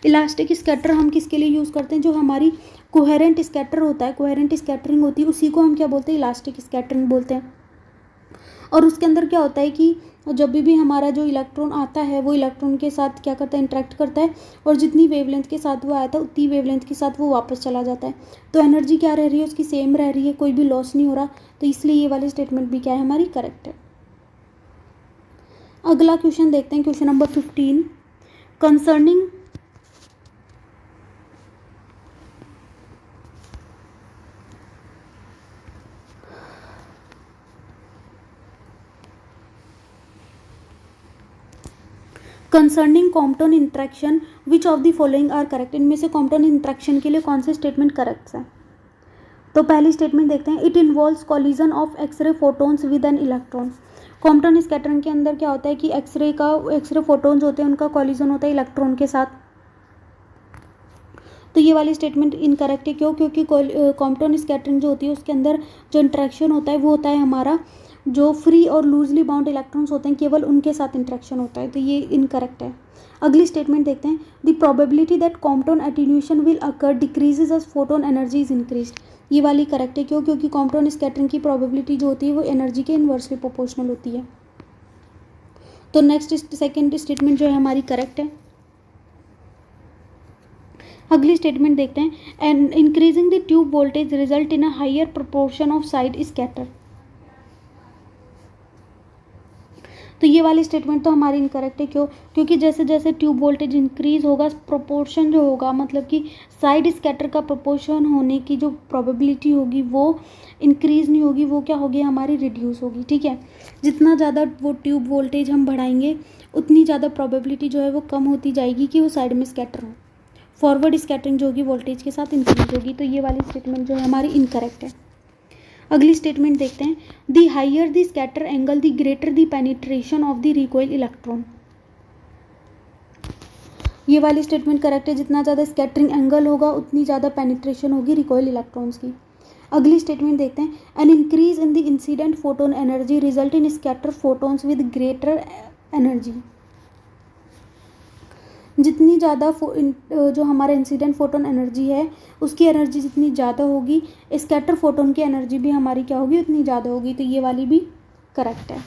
इलास्टिक स्कैटर हम किसके लिए यूज़ करते हैं? जो हमारी कोहेरेंट स्कैटर होता है, कोहेरेंट स्कैटरिंग होती है, उसी को हम क्या बोलते हैं? इलास्टिक स्कैटरिंग बोलते हैं। और उसके अंदर क्या होता है कि जब भी हमारा जो इलेक्ट्रॉन आता है वो इलेक्ट्रॉन के साथ क्या करता है? इंटरेक्ट करता है, और जितनी वेवलेंथ के साथ वो आया था उतनी वेवलेंथ के साथ वो वापस चला जाता है। तो एनर्जी क्या रह रही है? उसकी सेम रह रही है, कोई भी लॉस नहीं हो रहा। तो इसलिए ये वाली स्टेटमेंट भी क्या है? हमारी करेक्ट है। अगला क्वेश्चन देखते हैं, question number 15 concerning concerning Compton interaction which of the following are correct. इनमें से कॉम्पटन इंट्रैक्शन के लिए कौन से स्टेटमेंट करेक्ट है? तो पहली स्टेटमेंट देखते हैं, it involves collision of X-ray photons with an electron. Compton scattering के अंदर क्या होता है कि एक्सरे फोटोन्स होते हैं, उनका कॉलिजन होता है इलेक्ट्रॉन के साथ। तो ये वाली स्टेटमेंट इनकरेक्ट है। क्यों? क्योंकि कॉम्पटन स्कैटरिंग जो होती है उसके अंदर जो इंट्रैक्शन होता है वो होता है हमारा जो फ्री और लूजली बाउंड इलेक्ट्रॉन्स होते हैं, केवल उनके साथ इंट्रैक्शन होता है। तो ये इनकरेक्ट है। अगली स्टेटमेंट देखते हैं, the probability that Compton attenuation will occur decreases as photon energy is increased. ये वाली करेक्ट है। क्यों? क्योंकि कॉम्पटन स्कैटरिंग की प्रोबेबिलिटी जो होती है वो एनर्जी के इन्वर्सली प्रोपोर्शनल होती है। तो नेक्स्ट सेकेंड स्टेटमेंट जो है हमारी करेक्ट है। अगली स्टेटमेंट देखते हैं, and increasing the tube voltage result in a higher proportion of side scatter. तो ये वाली स्टेटमेंट तो हमारी इनकरेक्ट है। क्यों? क्योंकि जैसे जैसे ट्यूब वोल्टेज इंक्रीज होगा, प्रोपोर्शन जो होगा, मतलब कि साइड स्कैटर का प्रोपोर्शन होने की जो प्रोबेबिलिटी होगी वो इंक्रीज नहीं होगी, वो क्या होगी? हमारी रिड्यूस होगी। ठीक है, जितना ज़्यादा वो ट्यूब वोल्टेज हम बढ़ाएंगे उतनी ज़्यादा प्रोबेबिलिटी जो है वो कम होती जाएगी कि वो साइड में स्कैटर हो। फॉरवर्ड स्कैटरिंग जो होगी वोल्टेज के साथ इंक्रीज होगी। तो ये वाली स्टेटमेंट जो है हमारी इनकरेक्ट है। अगली स्टेटमेंट देखते हैं, the higher the scatter angle the greater the penetration of the recoil electron. ये वाली स्टेटमेंट करेक्ट है। जितना ज़्यादा स्कैटरिंग एंगल होगा उतनी ज़्यादा पेनिट्रेशन होगी रिकॉइल इलेक्ट्रॉन्स की। अगली स्टेटमेंट देखते हैं, an increase in the incident photon energy result in scatter photons with greater energy. जितनी ज़्यादा जो हमारा इंसिडेंट फोटोन एनर्जी है उसकी एनर्जी जितनी ज़्यादा होगी, स्कैटर फोटोन की एनर्जी भी हमारी क्या होगी? उतनी ज़्यादा होगी। तो ये वाली भी करेक्ट है।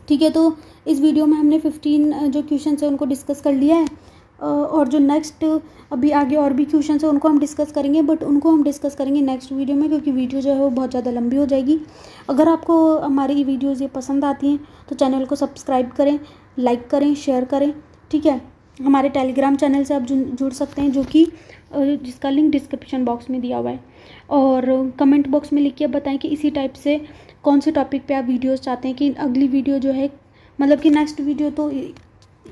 ठीक है, तो इस वीडियो में हमने 15 जो क्वेश्चन है उनको डिस्कस कर लिया है, और जो नेक्स्ट अभी आगे और भी क्वेश्चन है उनको हम डिस्कस करेंगे, बट उनको हम डिस्कस करेंगे नेक्स्ट वीडियो में, क्योंकि वीडियो जो है वो बहुत ज़्यादा लंबी हो जाएगी। अगर आपको हमारी वीडियोज़ ये पसंद आती हैं तो चैनल को सब्सक्राइब करें, लाइक करें, शेयर करें। ठीक है, हमारे टेलीग्राम चैनल से आप जुड़ सकते हैं, जो कि जिसका लिंक डिस्क्रिप्शन बॉक्स में दिया हुआ है। और कमेंट बॉक्स में लिख के बताएं कि इसी टाइप से कौन से टॉपिक पे आप वीडियोस चाहते हैं कि अगली वीडियो जो है, मतलब कि नेक्स्ट वीडियो तो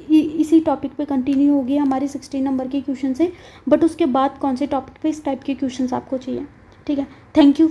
इसी टॉपिक पे कंटिन्यू होगी हमारी 16 नंबर के क्वेश्चन से, बट उसके बाद कौन से टॉपिक पे इस टाइप के क्वेश्चन आपको चाहिए। ठीक है, थैंक यू।